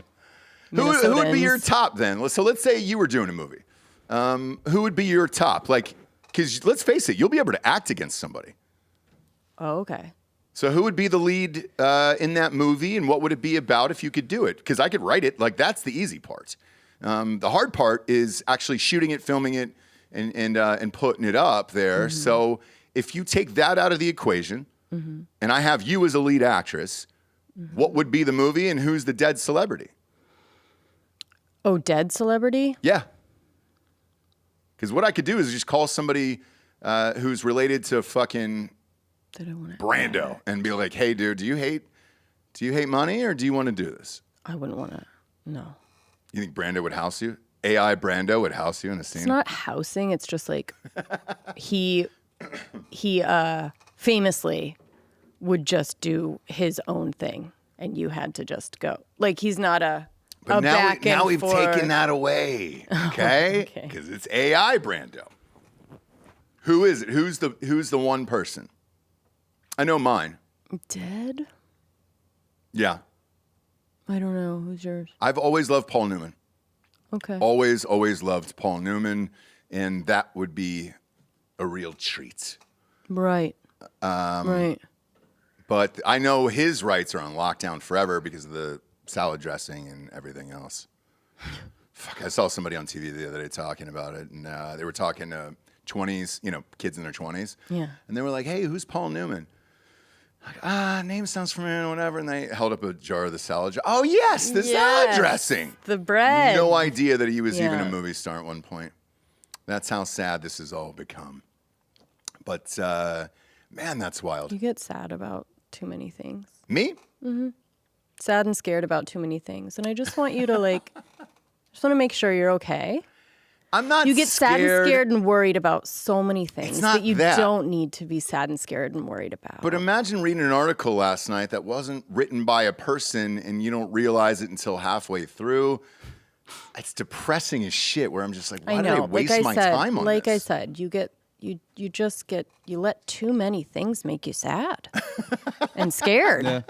Who would be your top then? So let's say you were doing a movie. Who would be your top? Like, because let's face it, you'll be able to act against somebody. Oh, okay. So who would be the lead in that movie, and what would it be about if you could do it? Because I could write it. Like, that's the easy part. The hard part is actually shooting it, filming it, and putting it up there. Mm-hmm. So if you take that out of the equation, Mm-hmm. and I have you as a lead actress, what would be the movie, and who's the dead celebrity? Oh, dead celebrity? Yeah. Because what I could do is just call somebody who's related to fucking Brando and be like, "Hey, dude, do you hate money, or do you want to do this?" I wouldn't want to. No. You think Brando would house you? AI Brando would house you in a scene? It's not housing. It's just like he famously would just do his own thing, and you had to just go. Like, he's not a. But now we've forth. taken that away, okay? Because it's AI Brando. Who is it? Who's the one person? I know mine. Dead? Yeah. I don't know. Who's yours? I've always loved Paul Newman. Okay. Always loved Paul Newman, and that would be a real treat. Right. Right. But I know his rights are on lockdown forever because of the salad dressing and everything else. Fuck, I saw somebody on TV the other day talking about it, and they were talking to 20s, kids in their 20s. Yeah. And they were like, "Hey, who's Paul Newman?" Like, name sounds familiar, whatever. And they held up a jar of the salad. Oh, yes, the salad dressing. The bread. No idea that he was even a movie star at one point. That's how sad this has all become. But, man, that's wild. You get sad about too many things. Me? Mm-hmm. Sad and scared about too many things. And I just want you to, just want to make sure you're okay. I'm not You get scared. sad and scared and worried about so many things It's not that you that. don't need to be sad and scared and worried about. But imagine reading an article last night that wasn't written by a person and you don't realize it until halfway through. It's depressing as shit where I'm just like, why did I waste my time on Like this? I said, you let too many things make you sad and scared. Yeah.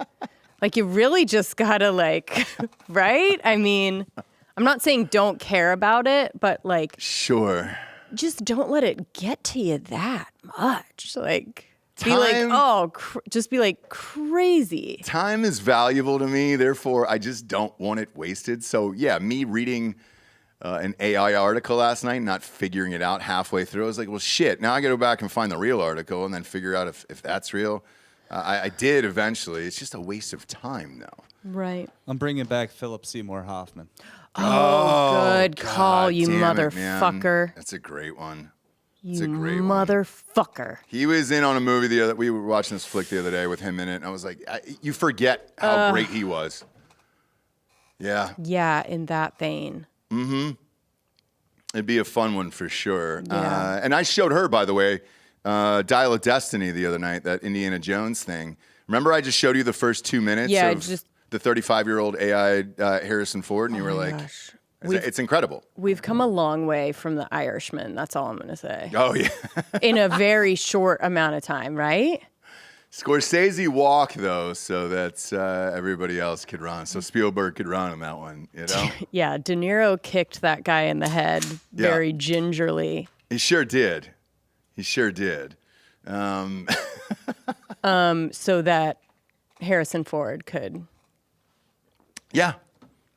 Like, you really just gotta right? I mean, I'm not saying don't care about it, but Sure. just don't let it get to you that much. Time- Just be crazy. Time is valuable to me, therefore I just don't want it wasted. So yeah, me reading an AI article last night, not figuring it out halfway through, I was like, well, shit, now I gotta go back and find the real article and then figure out if that's real. I did eventually. It's just a waste of time now. Right. I'm bringing back Philip Seymour Hoffman. Good call, God you damn it, man. motherfucker. That's a great one. You a great one. motherfucker. He was in on a movie we were watching this flick the other day with him in it, and I was like, you forget how great he was. Yeah. Yeah, in that vein. Mm-hmm. It'd be a fun one for sure. Yeah. And I showed her, by the way, Dial of Destiny the other night, that Indiana Jones thing. Remember I just showed you the first 2 minutes of the 35-year-old AI Harrison Ford, and you were like, gosh. It's incredible. We've come a long way from The Irishman. That's all I'm going to say. Oh, yeah. In a very short amount of time, right? Scorsese walked though, so that everybody else could run. So Spielberg could run on that one, you know. Yeah, De Niro kicked that guy in the head very gingerly. He sure did. He sure did. So that Harrison Ford could. Yeah.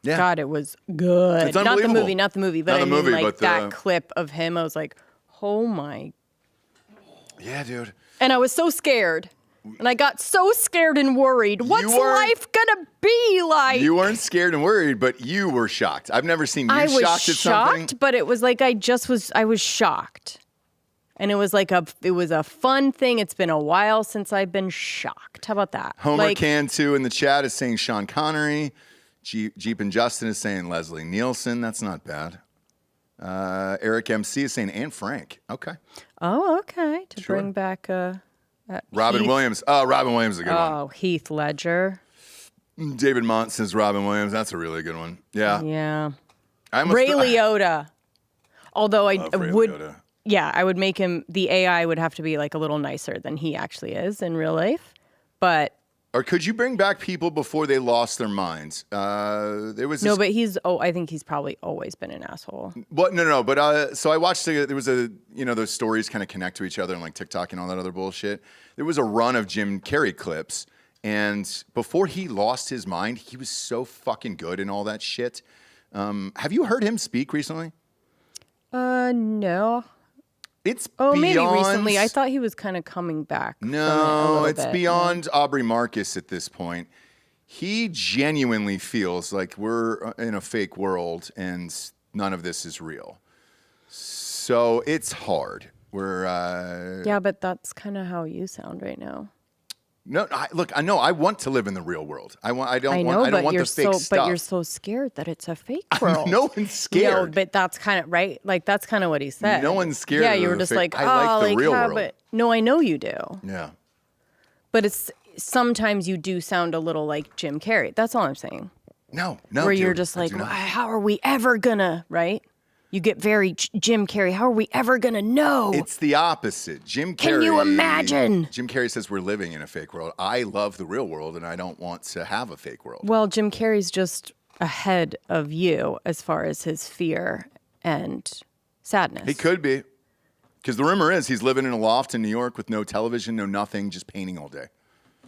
Yeah. God, it was good. It's unbelievable. Not the movie, but Not I the mean, movie, like but that clip of him. I was like, oh my. Yeah, dude. And I was so scared. And I got so scared and worried. What's life gonna be like? You weren't scared and worried, but you were shocked. I've never seen you shocked at something. I was shocked, but it was like I was shocked. And it was like it was a fun thing. It's been a while since I've been shocked. How about that? Homer Can2 in the chat is saying Sean Connery. Jeep and Justin is saying Leslie Nielsen. That's not bad. Eric MC is saying Anne Frank. Okay. Oh, okay. To bring back Robin Williams. Oh, Robin Williams is a good one. Oh, Heath Ledger. David Mont says Robin Williams. That's a really good one. Yeah. Yeah. Ray Liotta. Although I would. Liotta. Yeah, I would make him. The AI would have to be like a little nicer than he actually is in real life. But. Or could you bring back people before they lost their minds? There was no, but I think he's probably always been an asshole. What? No. But so I watched. There was those stories kind of connect to each other and like TikTok and all that other bullshit. There was a run of Jim Carrey clips, and before he lost his mind, he was so fucking good in all that shit. Have you heard him speak recently? No. It's maybe recently. I thought he was kind of coming back. No, it's beyond Aubrey Marcus at this point. He genuinely feels like we're in a fake world and none of this is real. So it's hard. Yeah, but that's kind of how you sound right now. No, look, I know I want to live in the real world. I don't want the fake stuff. But you're so scared that it's a fake world. No one's scared. No, but that's kind of right. Like that's kind of what he said. No one's scared. Yeah, you were just like, I like the real world. But no, I know you do. Yeah. But it's sometimes you do sound a little like Jim Carrey. That's all I'm saying. No. Where you're just like, how are we ever gonna, right? You get very Jim Carrey. How are we ever going to know? It's the opposite. Jim Carrey. Can you imagine? Jim Carrey says we're living in a fake world. I love the real world, and I don't want to have a fake world. Well, Jim Carrey's just ahead of you as far as his fear and sadness. He could be. Because the rumor is he's living in a loft in New York with no television, no nothing, just painting all day.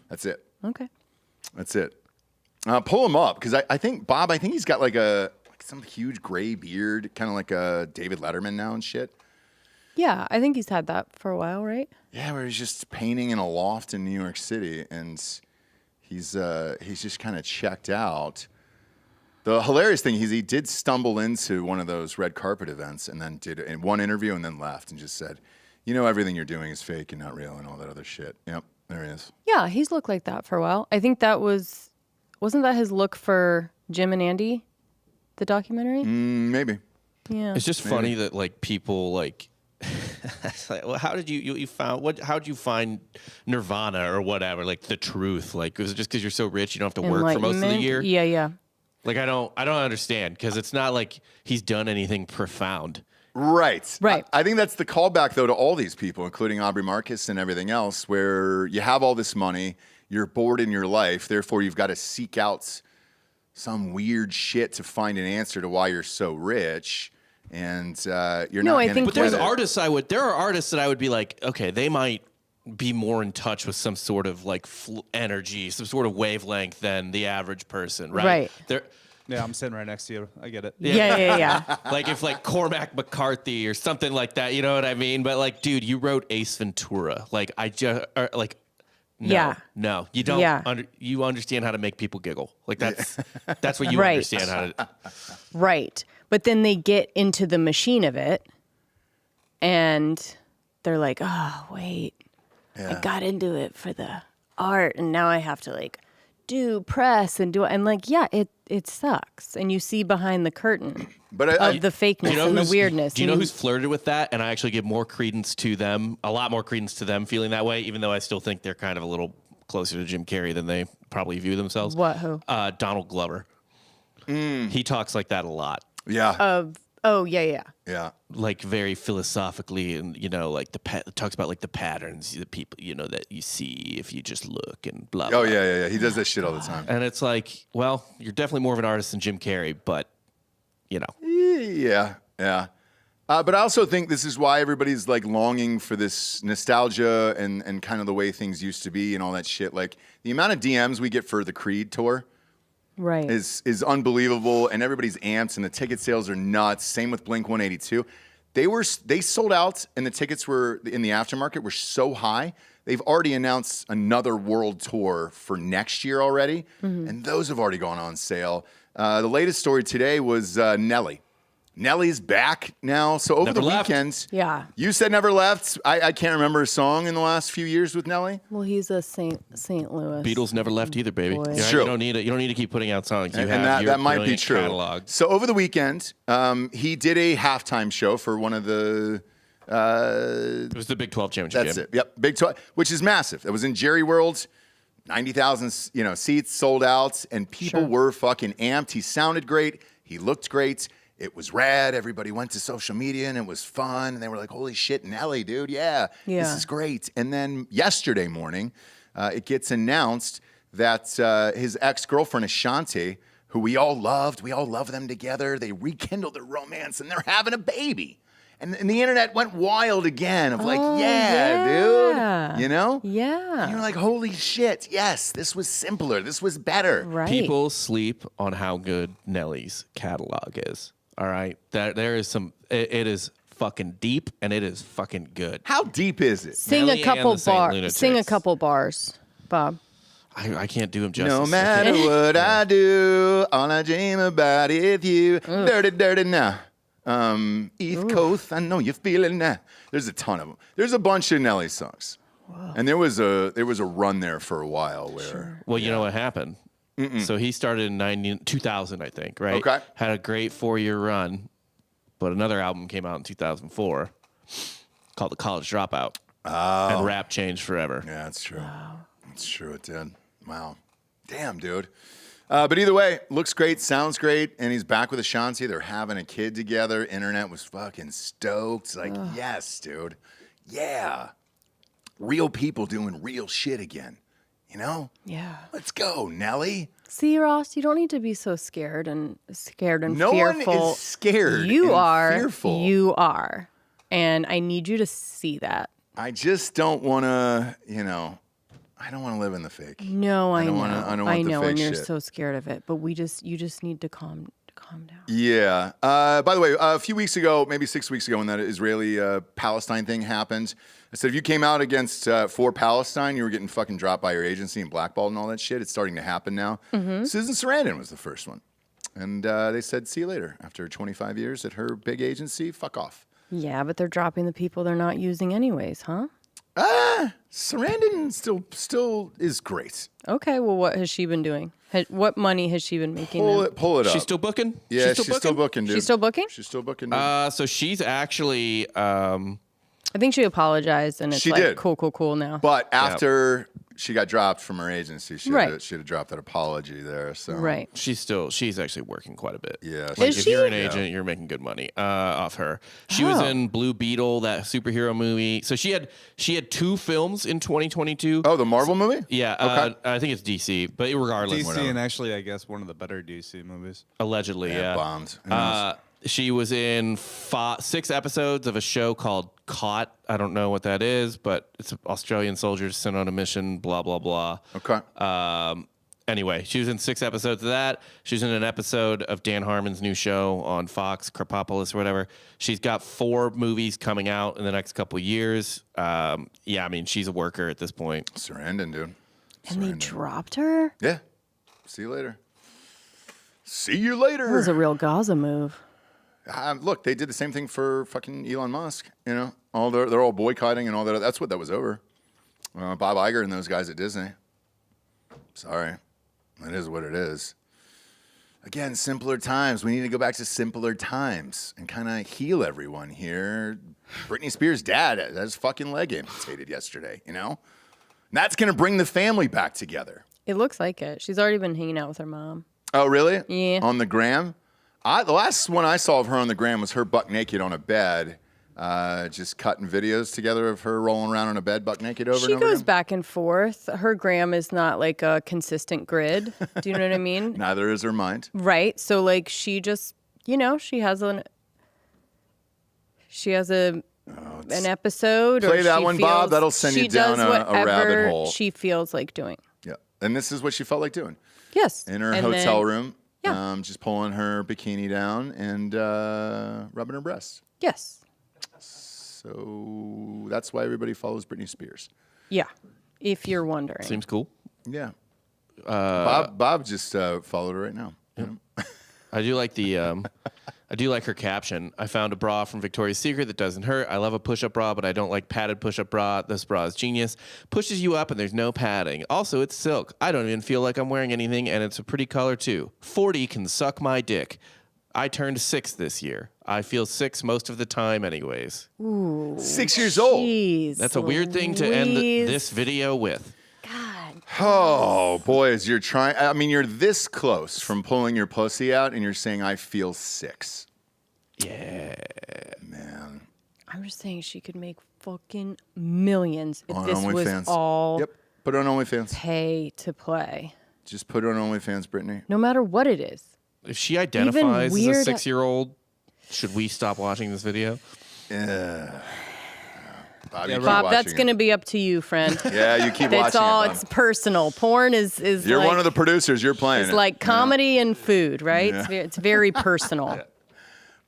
That's it. Okay. That's it. Pull him up, because I think, Bob, he's got like some huge gray beard, kind of like a David Letterman now and shit. Yeah, I think he's had that for a while, right? Yeah, where he's just painting in a loft in New York City, and he's just kind of checked out. The hilarious thing is he did stumble into one of those red carpet events and then did in one interview and then left and just said, everything you're doing is fake and not real and all that other shit. Yep, there he is. Yeah, he's looked like that for a while. I think wasn't that his look for Jim and Andy? The documentary? Maybe. Yeah. It's just funny that like people like, well, how did you found how'd you find Nirvana or whatever, like the truth? Like, was it just because you're so rich you don't have to work for most of the year? Yeah. Like I don't understand, because it's not like he's done anything profound. Right. I think that's the callback though to all these people, including Aubrey Marcus and everything else, where you have all this money, you're bored in your life, therefore you've got to seek out some weird shit to find an answer to why you're so rich, and you're not. But there are artists that I would be like, okay, they might be more in touch with some sort of like energy, some sort of wavelength than the average person, right? Right. Yeah, I'm sitting right next to you. I get it. Yeah. Like if like Cormac McCarthy or something like that, you know what I mean? But like, dude, you wrote Ace Ventura. Like I just like. No, you don't. Yeah. You understand how to make people giggle. Like that's what you understand how to. Right, but then they get into the machine of it, and they're like, "Oh, wait, I got into it for the art, and now I have to like do press and do it." And like, yeah, it sucks, and you see behind the curtain. But of the fakeness and the weirdness. Do you know who's flirted with that? And I actually give more credence to them, a lot more credence to them feeling that way, even though I still think they're kind of a little closer to Jim Carrey than they probably view themselves. What? Who? Donald Glover. He talks like that a lot. Yeah. Oh, yeah. Yeah. Like very philosophically, and like talks about like the patterns, the people that you see if you just look and blah. Oh blah. yeah. He does that shit all the time. And it's like, well, you're definitely more of an artist than Jim Carrey, but Yeah. But I also think this is why everybody's like longing for this nostalgia and kind of the way things used to be and all that shit. Like the amount of DMs we get for the Creed tour. Right. Is unbelievable, and everybody's amped, and the ticket sales are nuts. Same with Blink 182. They sold out, and the tickets were in the aftermarket were so high. They've already announced another world tour for next year already, and those have already gone on sale. The latest story today was Nelly. Nelly's back now. So over the weekend, you said Never Left. I can't remember a song in the last few years with Nelly. Well, he's a St. Louis. Beatles never left either, baby. It's true. You don't need to keep putting out songs. And that might be true. Catalog. So over the weekend, he did a halftime show for one of the. It was the Big 12 championship. That's it. Yep, Big 12, which is massive. It was in Jerry World, 90,000 seats sold out, and people were fucking amped. He sounded great. He looked great. It was rad. Everybody went to social media and it was fun. And they were like, holy shit, Nelly, dude. Yeah, this is great. And then yesterday morning, it gets announced that his ex-girlfriend, Ashanti, who we all love them together. They rekindled their romance and they're having a baby. And the internet went wild again of like, dude. Yeah. And you're like, holy shit. Yes, this was simpler. This was better. Right. People sleep on how good Nelly's catalog is. All right, there is some. It is fucking deep and it is fucking good. How deep is it? Sing a couple bars, Bob. I can't do him justice. No matter what I do, all I dream about is you. Dirty now. East Coast, I know you're feeling that. There's a ton of them. There's a bunch of Nelly songs, and there was a run there for a while where. Well, you know what happened. So he started in 2000, I think, right? Okay. Had a great 4-year run, but another album came out in 2004 called The College Dropout. Oh. And rap changed forever. Yeah, that's true. Wow. That's true, it did. Wow. Damn, dude. But either way, looks great, sounds great, and he's back with Ashanti. They're having a kid together. Internet was fucking stoked. Like, yes, dude. Yeah. Real people doing real shit again. Yeah. Let's go, Nelly. See, Ross, you don't need to be so scared and fearful. No one is scared. You are. Fearful. You are. And I need you to see that. I just don't want to, I don't want to live in the fake. No, I know. I don't want I the know, fake and you're shit. so scared of it. But you just need to calm down. Yeah. By the way, a few weeks ago, maybe 6 weeks ago, when that Israeli-Palestine thing happened, I said if you came out against for Palestine, you were getting fucking dropped by your agency and blackballed and all that shit. It's starting to happen now. Susan Sarandon was the first one. And they said, see you later. After 25 years at her big agency, fuck off. Yeah, but they're dropping the people they're not using anyways, huh? Sarandon still is great. Okay, well, what has she been doing? What money has she been making? Pull it up. She's still booking? Yeah, she's still booking, dude. She's still booking? She's still booking, dude. So she's actually... I think she apologized, and it's She like, did. cool now. But after she got dropped from her agency, she Right. had to drop that apology there. So Right. She's actually working quite a bit. Yeah. Like Is if she? you're an agent, you're making good money off her. She was in Blue Beetle, that superhero movie. So she had 2 films in 2022. Oh, the Marvel movie? Yeah, Okay. I think it's DC, but regardless, DC and actually, I guess, one of the better DC movies. allegedly, yeah. Bombed. Who knows? She was in 6 episodes of a show called Caught. I don't know what that is, but it's Australian soldiers sent on a mission, blah, blah, blah. Okay. Anyway, she was in 6 episodes of that. She was in an episode of Dan Harmon's new show on Fox, Krapopolis or whatever. She's got 4 movies coming out in the next couple of years. Yeah, I mean, she's a worker at this point. Sarandon, dude. And they dropped her? Yeah. See you later. See you later. That was a real Gaza move. Look, they did the same thing for fucking Elon Musk. They're all boycotting and all that. That's what that was over. Bob Iger and those guys at Disney. Sorry, it is what it is. Again, simpler times. We need to go back to simpler times and kind of heal everyone here. Britney Spears' dad had his fucking leg amputated yesterday. And that's gonna bring the family back together. It looks like it. She's already been hanging out with her mom. Oh, really? Yeah. On the gram. The last one I saw of her on the gram was her buck naked on a bed, just cutting videos together of her rolling around on a bed buck naked over She and over goes again. back and forth. Her gram is not like a consistent grid. Do you know what I mean? Neither is her mind. Right. So like she just, she has an episode. Play or that she one, Bob. feels- That'll send you she down does a rabbit whatever hole. She feels like doing. Yeah. And this is what she felt like doing. Yes. In her And hotel then- room, Yeah. just pulling her bikini down and rubbing her breasts. Yes. So that's why everybody follows Britney Spears. Yeah. If you're wondering. Seems cool. Yeah. Bob just followed her right now. I do like I do like her caption. I found a bra from Victoria's Secret that doesn't hurt. I love a push-up bra, but I don't like padded push-up bra. This bra is genius. Pushes you up and there's no padding. Also, it's silk. I don't even feel like I'm wearing anything, and it's a pretty color too. 40 can suck my dick. I turned 6 this year. I feel 6 most of the time anyways. Ooh. 6 years old. Jeez That's a weird thing to end Louise. this video with. Oh, boys, you're trying. I mean, you're this close from pulling your pussy out, and you're saying, I feel 6. Yeah. Man. I'm just saying she could make fucking millions if On this was OnlyFans. all Yep. Put it on OnlyFans. pay to play. Just put it on OnlyFans, Brittany. No matter what it is. If she identifies as a weird- 6-year-old, should we stop watching this video? Bob, Bob, that's going to be up to you, friend. Yeah, you keep That's watching all. it, Bob. It's personal. Porn is You're like, one of the producers. You're playing it's it. like comedy and food, right? Yeah. It's very personal.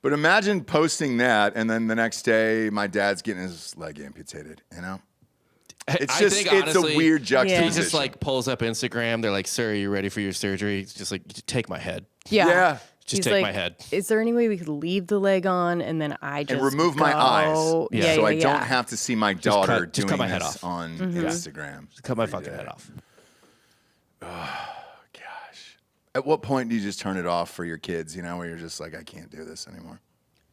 But imagine posting that, and then the next day, my dad's getting his leg amputated. You know, it's just think, it's honestly, a weird He juxtaposition. just like pulls up Instagram. They're like, "Sir, are you ready for your surgery?" It's just like, "Take my head." Yeah. Just He's take like, my head. Is there any way we could leave the leg on and then I just and remove my go? eyes, Yeah, so I yeah, don't yeah. have to see my daughter just cut doing my head this off. on Mm-hmm. Instagram. Just cut my fucking head off. At what point do you just turn it off for your kids? You know, where you're just like, I can't do this anymore.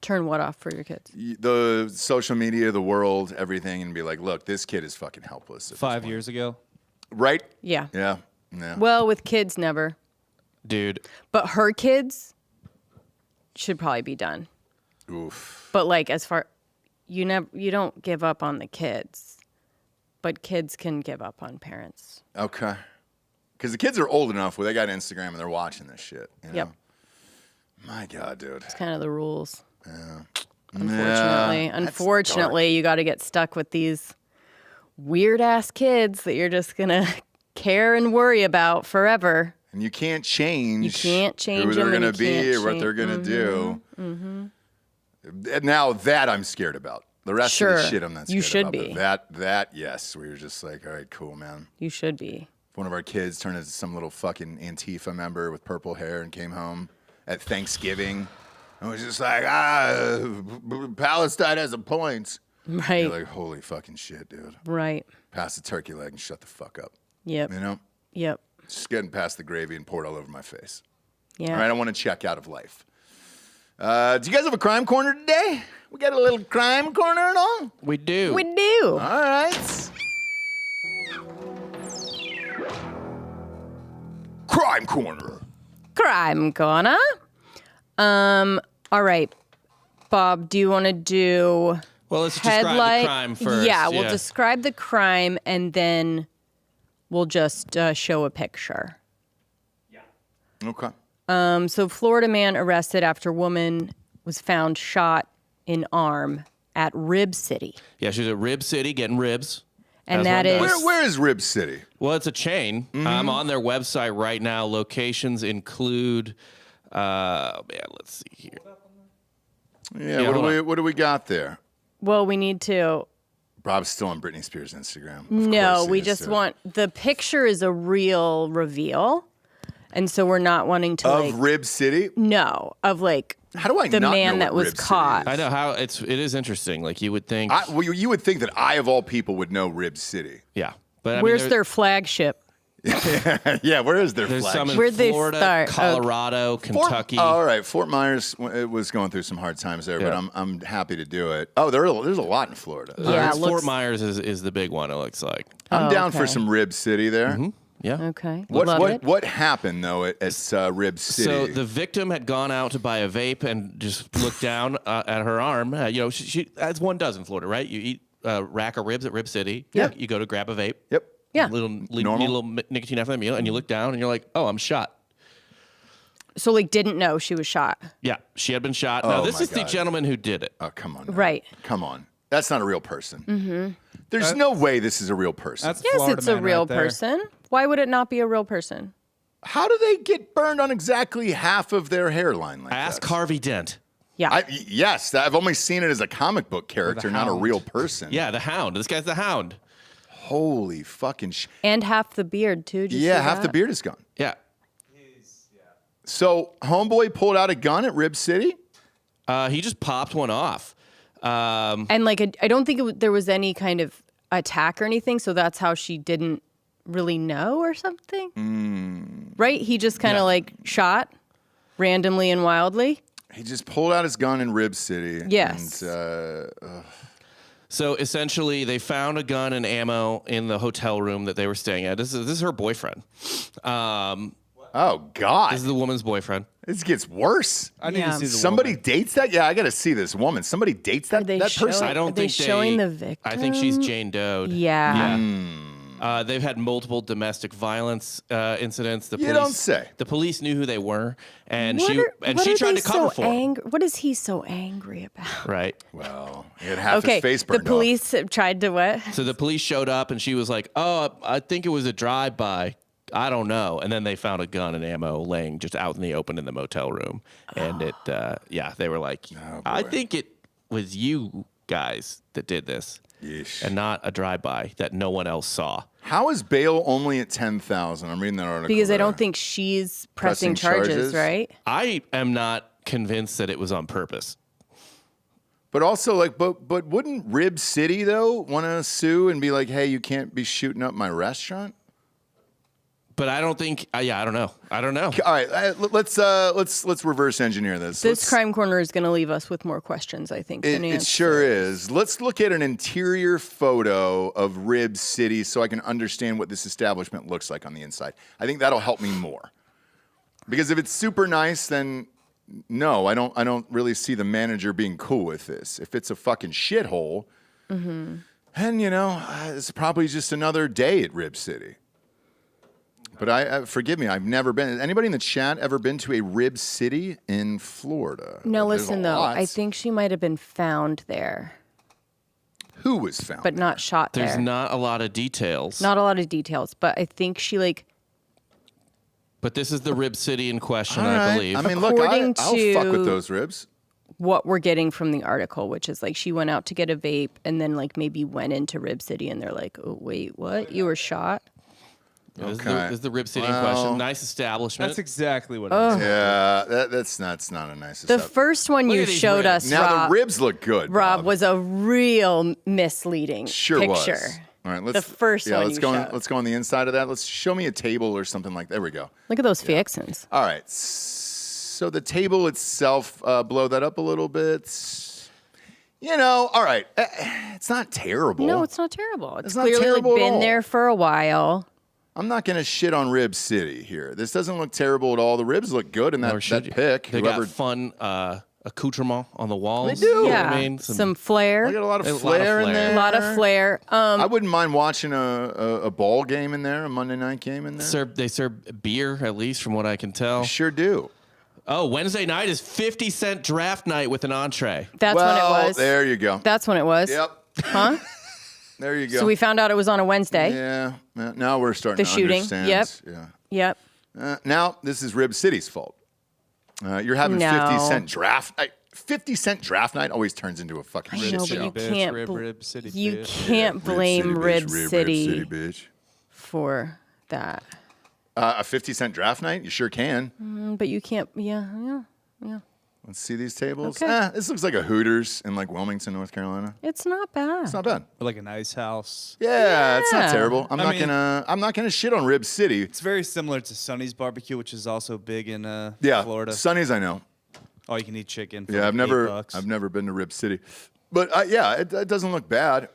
Turn what off for your kids? The social media, the world, everything, and be like, look, this kid is fucking helpless. At 5 years ago. Right? Yeah. Yeah. Well, with kids, never. Dude. But her kids should probably be done. Oof. But like, as far you don't give up on the kids, but kids can give up on parents. Okay. Because the kids are old enough where they got Instagram and they're watching this shit. You know? Yep. My God, dude. It's kind of the rules. Yeah. Unfortunately, you got to get stuck with these weird ass kids that you're just gonna care and worry about forever. And you can't change. You can't change who they're them, and going to you be can't or what change- they're going to do. Mm-hmm. Now that I'm scared about. The rest of the Sure. shit I'm not scared You should about. be. But that, yes. We were just like, all right, cool, man. You should be. If one of our kids turned into some little fucking Antifa member with purple hair and came home at Thanksgiving and was just like, Palestine has a point. Right. You're like, holy fucking shit, dude. Right. Pass the turkey leg and shut the fuck up. Yep. You know? Yep. Just getting past the gravy and pour it all over my face. Yeah. All right, I want to check out of life. Do you guys have a crime corner today? We got a little crime corner at all? We do. We do. All right. Crime corner. Crime corner. All right, Bob. Do you want to do? Well, let's describe the crime first. Yeah, we'll describe the crime and then we'll just show a picture. Okay. So Florida man arrested after woman was found shot in arm at Rib City. Yeah, she's at Rib City getting ribs. And as that one is- does. Where is Rib City? Well, it's a chain. I'm on their website right now. Locations include, let's see here. Yeah, hold what do we got there? Well, we need to. Bob's still on Britney Spears' Instagram. Of No, course he we is, just too. want the picture is a real reveal, and so we're not wanting to Of Rib City? No, of like How do I the not man know that what was Rib City caught. I know how it is interesting. Like you would think. Well, you would think that I, of all people, would know Rib City. Yeah. But I Where's mean, their flagship? Yeah, where is their there's flag? some in Where'd they Florida, start? Colorado, Kentucky. All right, Fort Myers it was going through some hard times there, but Yeah. I'm happy to do it. Oh, there's a lot in Florida. Yeah, Fort Myers is the big one. It looks like. I'm down for okay. some Rib City there. Yeah. Okay. Love it. What happened though at Rib City? So the victim had gone out to buy a vape and just looked down at her arm. She as one does in Florida, right? You eat a rack of ribs at Rib City. Yeah. You go to grab a vape. Yep. Yeah. Need a little nicotine after the meal, and you look down and you're like, oh, I'm shot. So like didn't know she was shot. Yeah, she had been shot. Now this is the gentleman who did it. Oh, come on. now. Right. Come on. That's not a real person. Mm-hmm. There's no way this is a real person. That's Yes, Florida it's a man real right there. person. Why would it not be a real person? How do they get burned on exactly half of their hairline like Ask that? Harvey Dent. Yeah. Yes, I've only seen it as a comic book character, not a Hound. real person. Yeah, the Hound. This guy's the Hound. Holy fucking shit. And half the beard too. Did you Yeah, see half the that? beard is gone. Yeah. So, homeboy pulled out a gun at Rib City? He just popped one off. And like I don't think there was any kind of attack or anything, so that's how she didn't really know or something. Right? He just kind of like shot randomly and wildly. He just pulled out his gun in Rib City. Yes. And, So essentially, they found a gun and ammo in the hotel room that they were staying at. This is her boyfriend. oh, God. This is the woman's boyfriend. This gets worse. I need to see the Somebody woman. dates that? Yeah, I got to see this woman. Somebody dates that, they that person? showing- I don't Are they think showing the victim? I think she's Jane Doe. Yeah. They've had multiple domestic violence incidents. The You police, don't say. The police knew who they were, and What she are tried they to cover so for him. What is he so angry about? Right. Well, he had half Okay, his face the burned police tried to what? So the police showed up, and she was like, "Oh, I think it was a drive-by. I don't know." And then they found a gun and ammo laying just out in the open in the motel room, and they were like, "I think it was you guys that did this, and not a drive-by that no one else saw." How is bail only at 10,000? I'm reading that article. Because I there. don't think she's pressing Pressing charges, charges? right? I am not convinced that it was on purpose. But also, like, but wouldn't Rib City though want to sue and be like, "Hey, you can't be shooting up my restaurant"? But I don't think. I don't know. I don't know. All right, let's reverse engineer this. This crime corner is going to leave us with more questions, I think. than It answers. sure is. Let's look at an interior photo of Rib City so I can understand what this establishment looks like on the inside. I think that'll help me more. Because if it's super nice, then no, I don't really see the manager being cool with this. If it's a fucking shithole, then it's probably just another day at Rib City. But I forgive me, I've never been. Anybody in the chat ever been to a Rib City in Florida? No, There's listen a though. lot. I think she might have been found there, Who was found? but not shot There's there. not a lot of details. Not a lot of details, but I think she But this is the Rib City in question, All I right. believe. I mean, look, According I'll fuck with to- those ribs. what we're getting from the article, which is like she went out to get a vape and then like maybe went into Rib City and they're like, oh wait, what? You were shot? This Okay. is the Rib City in Well, question. Nice establishment. That's exactly what it is. Yeah, that's not a nice. The setup. first one Look you at these showed ribs. us, Now Rob, the ribs look good. Rob, Bob. was a real misleading Sure picture. was. All right, let's The first one let's you go. showed. Let's go on the inside of that. Let's show me a table or something like that. There we go. Look at those fixins. All right. So the table itself, blow that up a little bit. All right. It's not terrible. No, it's not terrible. It's not clearly terrible at been all. there for a while. I'm not going to shit on Rib City here. This doesn't look terrible at all. The ribs look good in Nor that should you. pic. They got fun accoutrement on the walls. They do. You know what Yeah, I mean? some flair. I got a lot A of lot of flair in flair. there. A lot of flair. I wouldn't mind watching a ball game in there, a Monday night game in there. They serve beer, at least from what I can tell. Sure do. Oh, Wednesday night is 50-cent draft night with an entree. That's when it was. There you go. That's when it was. Yep. Huh? There you go. So we found out it was on a Wednesday. Yeah. Now we're starting The to shooting. understand. Yep. Yeah. Yep. Now this is Rib City's fault. You're having No. 50-cent draft night. 50-cent draft night always turns into a fucking I shit know, but show. you bitch, can't. Rib City, you bitch. can't blame Rib City bitch. for that. A 50-cent draft night? You sure can. But you can't. Yeah. Let's see these tables. Okay. This looks like a Hooters in like Wilmington, North Carolina. It's not bad. It's not bad. Or like an ice house. Yeah, it's not Yeah. terrible. I'm not gonna shit on Rib City. It's very similar to Sonny's Barbecue, which is also big in Yeah, Florida. Sonny's I know. Oh, you can eat chicken. For Yeah, like I've never $8. been to Rib City, but yeah, it doesn't look bad.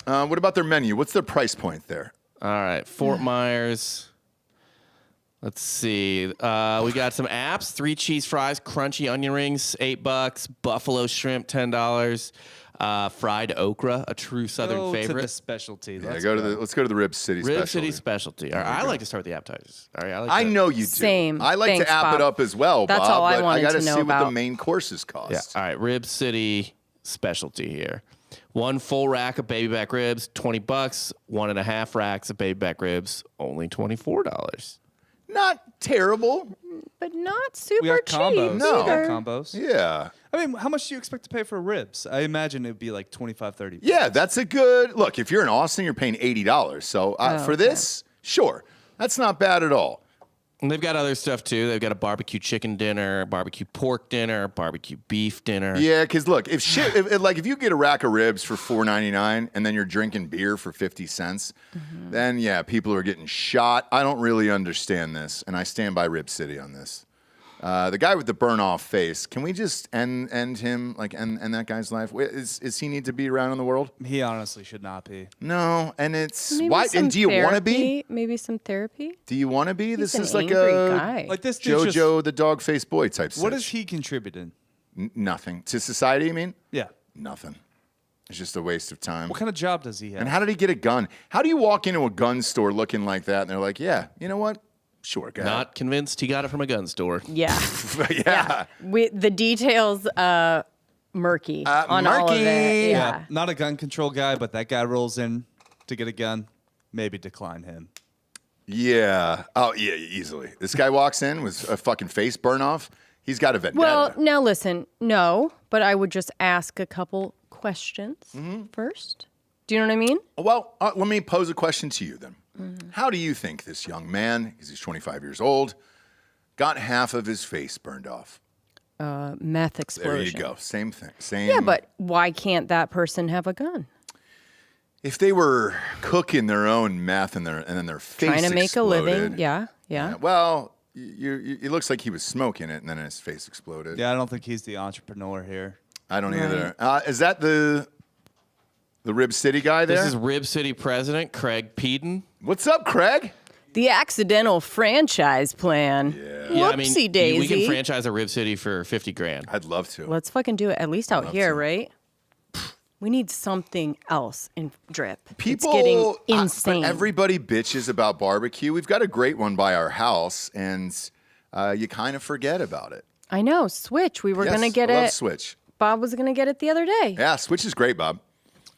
What about their menu? What's their price point there? All right, Fort Myers. Let's see. We got some apps: 3 cheese fries, crunchy onion rings, $8. Buffalo shrimp, $10. Fried okra, a true Southern favorite. To the specialty. Yeah, let's go to the Rib City specialty. Rib City specialty. All right, I like to start with the appetizers. All right, I know you do. Same. I like Thanks, to app it Bob. up as well, That's Bob, all I but wanted I gotta to know see what about. the main courses cost. Yeah. All right, Rib City specialty here. 1 full rack of baby back ribs, $20. 1.5 racks of baby back ribs, only $24. Not terrible. But not super We got cheap. combos. No. either. Combos. Yeah. I mean, how much do you expect to pay for ribs? I imagine it'd be like $25, $30. Yeah, that's a good look. If you're in Austin, you're paying $80. So for this, sure, that's not bad at all. And they've got other stuff too. They've got a barbecue chicken dinner, barbecue pork dinner, barbecue beef dinner. Yeah, because look, if you get a rack of ribs for $4.99 and then you're drinking beer for 50 cents, then yeah, people are getting shot. I don't really understand this, and I stand by Rib City on this. The guy with the burn off face, can we just end him, like end that guy's life? Is he need to be around in the world? He honestly should not be. No, and it's Maybe why? some And do you want to be? therapy? Maybe some therapy? Do you want to be? This an is like angry a guy. Like this dude's JoJo the dog faced boy type. What sitch. is he contributing? Nothing to society. You mean? Yeah. Nothing. It's just a waste of time. What kind of job does he have? And how did he get a gun? How do you walk into a gun store looking like that and they're like, yeah, you know what? Sure, guy. Not convinced he got it from a gun store. Yeah. Yeah. The details murky on all of it. Yeah. Not a gun control guy, but that guy rolls in to get a gun. Maybe decline him. Yeah. Oh, yeah, easily. This guy walks in with a fucking face burn off. He's got a vendetta. Well, now listen, no, but I would just ask a couple questions first. Do you know what I mean? Well, let me pose a question to you then. How do you think this young man, because he's 25 years old, got half of his face burned off? Meth explosion. There you go. Same thing. Same. Yeah, but why can't that person have a gun? If they were cooking their own meth and then their face Trying to make exploded, a living. Yeah. Well, it looks like he was smoking it and then his face exploded. Yeah, I don't think he's the entrepreneur here. I don't either. Is that the Rib City guy there? This is Rib City president Craig Peden. What's up, Craig? The accidental franchise plan. Yeah, I mean, Whoopsie daisy. we can franchise a Rib City for $50,000. I'd love to. Let's fucking do it. At least out here, right? We need something else in Drip. People, it's getting insane. But everybody bitches about barbecue. We've got a great one by our house, and you kind of forget about it. I know. Switch. We were Yes, going to get I it. love Switch. Bob was going to get it the other day. Yeah, Switch is great, Bob.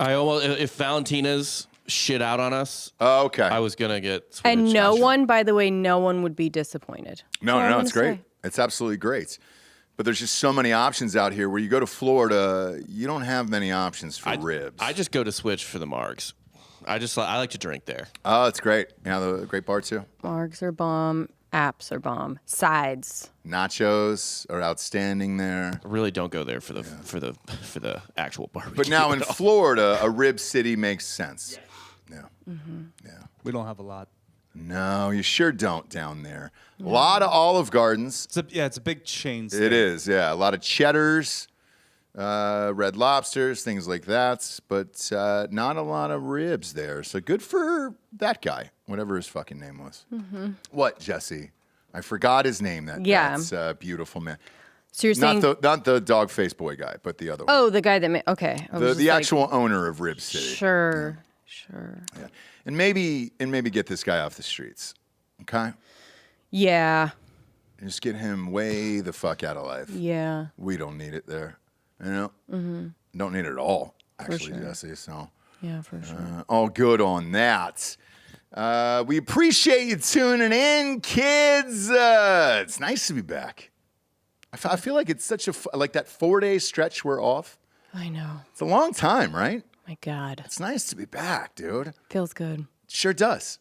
If Valentina's shit out on us, okay, I was gonna get Switch. And no one, by the way, no one would be disappointed. No, it's great. It's absolutely great. But there's just so many options out here. Where you go to Florida, you don't have many options for ribs. I just go to Switch for the margs. I like to drink there. Oh, it's great. Yeah, the great bar too. Margs are bomb. Apps are bomb. Sides. Nachos are outstanding there. I really don't go there for the actual barbecue. But now in Florida, a Rib City makes sense. Yeah. Yeah. We don't have a lot. No, you sure don't down there. A lot of Olive Gardens. It's a big chain. It is, yeah. A lot of Cheddars, Red Lobsters, things like that. But not a lot of ribs there. So good for that guy, whatever his fucking name was. What, Jesse? I forgot his name. That's beautiful man. So you're saying not the dog face boy guy, but the other one. Oh, the guy that made. Okay. The actual owner of Rib City. Sure. Yeah. And maybe get this guy off the streets. Okay? Yeah. And just get him way the fuck out of life. Yeah. We don't need it there. You know? Don't need it at all, actually, Jesse. So yeah, for sure. All good on that. We appreciate you tuning in, kids. It's nice to be back. I feel like it's such like that 4-day stretch we're off. I know. It's a long time, right? My God. It's nice to be back, dude. Feels good. Sure does.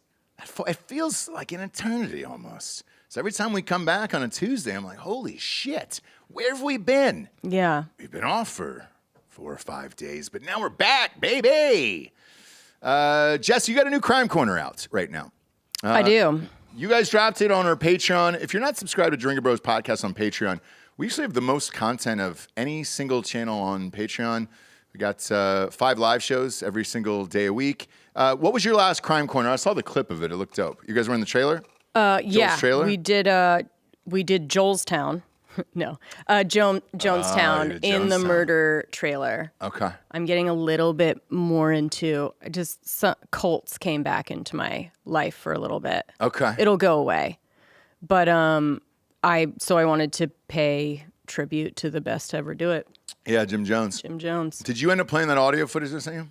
It feels like an eternity almost. So every time we come back on a Tuesday, I'm like, holy shit, where have we been? Yeah. We've been off for 4 or 5 days, but now we're back, baby. Jess, you got a new Crime Corner out right now. I do. You guys dropped it on our Patreon. If you're not subscribed to Drinker Bros Podcast on Patreon, we usually have the most content of any single channel on Patreon. We got 5 live shows every single day a week. What was your last Crime Corner? I saw the clip of it. It looked dope. You guys were in the trailer? Yeah. trailer? We did Joelstown. No. Jonestown in the murder trailer. Okay. I'm getting a little bit more into cults came back into my life for a little bit. Okay. It'll go away. But I wanted to pay tribute to the best to ever do it. Yeah, Jim Jones. Jim Jones. Did you end up playing that audio footage I sent you?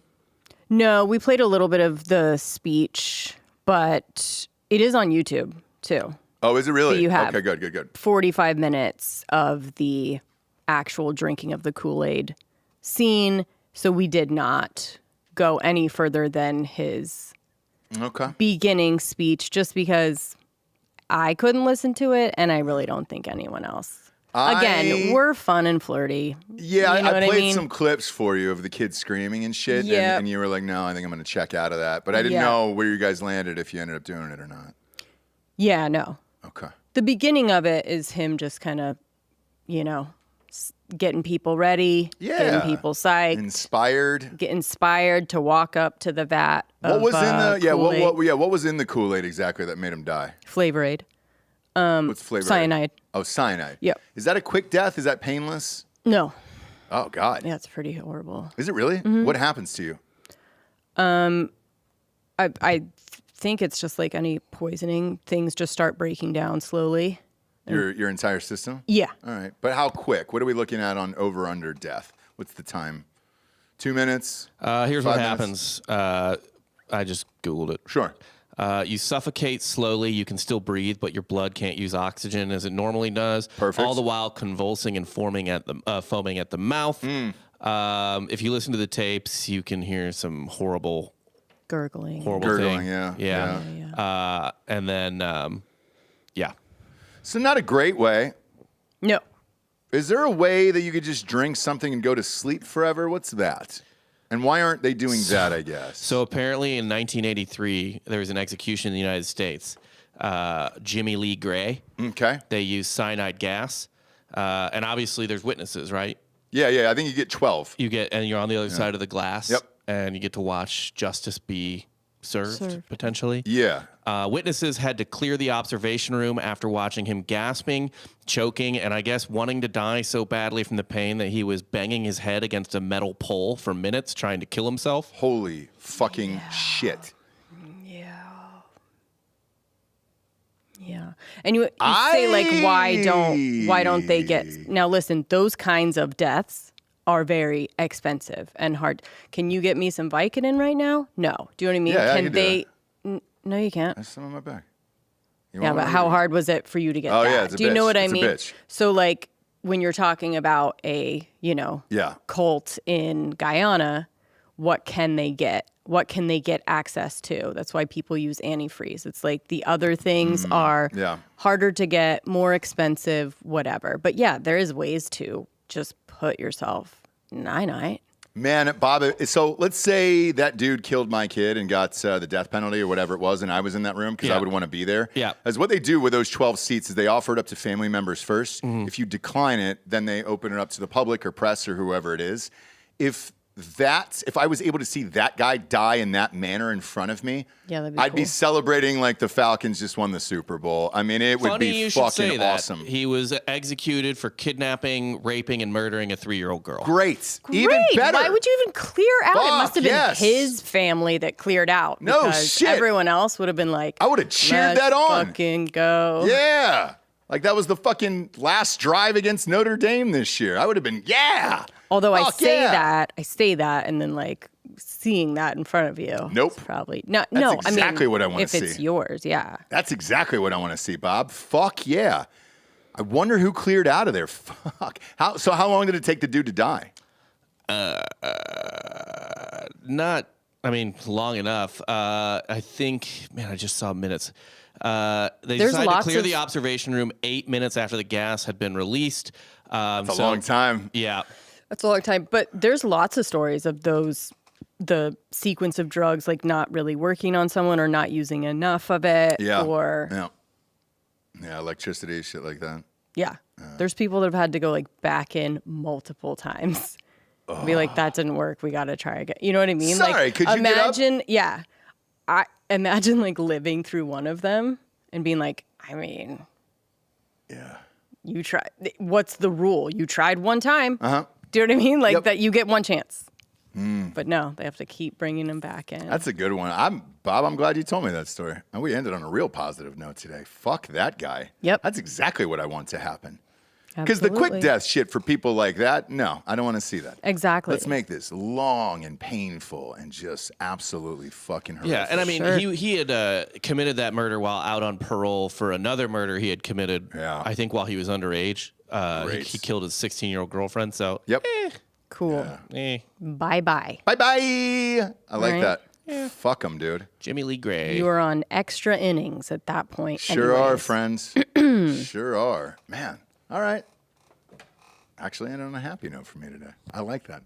No, we played a little bit of the speech, but it is on YouTube too. Oh, is it really? So you have okay, good. 45 minutes of the actual drinking of the Kool-Aid scene. So we did not go any further than his beginning speech just because I couldn't listen to it and I really don't think anyone else. Again, we're fun and flirty. Yeah, you know I played mean? some clips for you of the kids screaming and shit, Yep. and you were like, no, I think I'm going to check out of that. But I didn't know where you guys landed, if you ended up doing it or not. Yeah, no. Okay. The beginning of it is him just kind of, getting people ready, getting people psyched. Inspired. Get inspired to walk up to the vat What of was in the Kool-Aid. what was in the Kool-Aid exactly that made him die? Flavor Aid. What's flavor? Cyanide. Oh, cyanide. Yep. Is that a quick death? Is that painless? No. Oh God. Yeah, it's pretty horrible. Is it really? Mm-hmm. What happens to you? I think it's just like any poisoning. Things just start breaking down slowly. Your entire system? Yeah. All right. But how quick? What are we looking at on over under death? What's the time? 2 minutes? Here's what 5 minutes? happens. I just Googled it. Sure. You suffocate slowly. You can still breathe, but your blood can't use oxygen as it normally does. Perfect. All the while convulsing and foaming at the mouth. If you listen to the tapes, you can hear some horrible Gurgling. Gurgling, thing. yeah. And then, yeah. So not a great way. No. Is there a way that you could just drink something and go to sleep forever? What's that? And why aren't they doing that, I guess? So apparently in 1983, there was an execution in the United States. Jimmy Lee Gray. Okay. They used cyanide gas. And obviously there's witnesses, right? Yeah. I think you get 12. And you're on the other side of the glass. Yep. And you get to watch justice be served. Potentially. Yeah. Witnesses had to clear the observation room after watching him gasping, choking, and I guess wanting to die so badly from the pain that he was banging his head against a metal pole for minutes trying to kill himself. Holy fucking shit. Yeah. And you say like why don't they get now listen, those kinds of deaths are very expensive and hard. Can you get me some Vicodin right now? No. Do you know what I mean? Yeah, I can can they No, you can't. That's some on my back. Yeah, but how hard was it for you to get that? Yeah, it's a Do you know bitch. what I It's a mean? bitch. So like when you're talking about a, cult in Guyana, what can they get? What can they get access to? That's why people use antifreeze. It's like the other things are harder to get, more expensive, whatever. But yeah, there is ways to just put yourself night-night. Man, Bob, so let's say that dude killed my kid and got the death penalty or whatever it was, and I was in that room because I would want to be there. Yeah. As what they do with those 12 seats is they offer it up to family members first. If you decline it, then they open it up to the public or press or whoever it is. If I was able to see that guy die in that manner in front of me, that'd be I'd cool. be celebrating like the Falcons just won the Super Bowl. I mean, it would Funny be you should say fucking that. awesome. He was executed for kidnapping, raping, and murdering a 3-year-old girl. Great. Even better. Why would you even clear out? It must have been yes. his family that cleared out. No because shit. Everyone else would have been like, I would have cheered "Let's that on. Fucking go. Yeah. Like that was the fucking last drive against Notre Dame this year. I would have been, yeah. Although I Fuck say yeah. that, and then like seeing that in front of you. Nope. It's probably not. That's No, exactly I mean, what I wanna if it's see. yours, yeah. That's exactly what I want to see, Bob. Fuck yeah. I wonder who cleared out of there. Fuck. How long did it take the dude to die? Long enough. I think, man, I just saw minutes. They There's decided to lots clear of- the observation room 8 minutes after the gas had been released. It's a long time. Yeah. That's a long time. But there's lots of stories of the sequence of drugs like not really working on someone or not using enough of it. Yeah. Or Yeah, electricity, shit like that. yeah. There's people that have had to go like back in multiple times Be like, that didn't work. We got to try again. You know what I mean? Sorry, like, could you imagine, yeah. I imagine like living through one of them and being like, I mean, yeah. You tried. What's the rule? You tried one time. Uh-huh. Do you know what I mean? Like Yep. that you get one chance. But no, they have to keep bringing them back in. That's a good one. Bob, I'm glad you told me that story. And we ended on a real positive note today. Fuck that guy. Yep. That's exactly what I want to happen. Because the quick Absolutely. death shit for people like that, no, I don't want to see that. Exactly. Let's make this long and painful and just absolutely fucking horrific. Yeah, and I mean, he had committed that murder while out on parole for another murder he had committed, I think, while he was underage. He killed his 16-year-old girlfriend, so... Yep. Cool. Eh. Bye-bye. Bye-bye. I like Right. that. Yeah. Fuck him, dude. Jimmy Lee Gray. You are on extra innings at that point. Sure are, anyways. friends. Sure are. Man, all right. Actually, ended on a happy note for me today. I like that.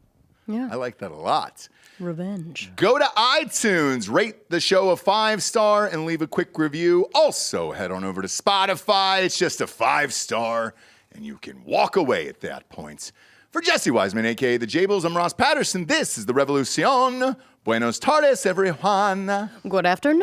Yeah. I like that a lot. Revenge. Go to iTunes, rate the show a 5-star, and leave a quick review. Also, head on over to Spotify. It's just a 5-star, and you can walk away at that point. For Jesse Wiseman, a.k.a. The Jables, I'm Ross Patterson. This is The Revolucion. Buenos tardes, everyone. Good afternoon.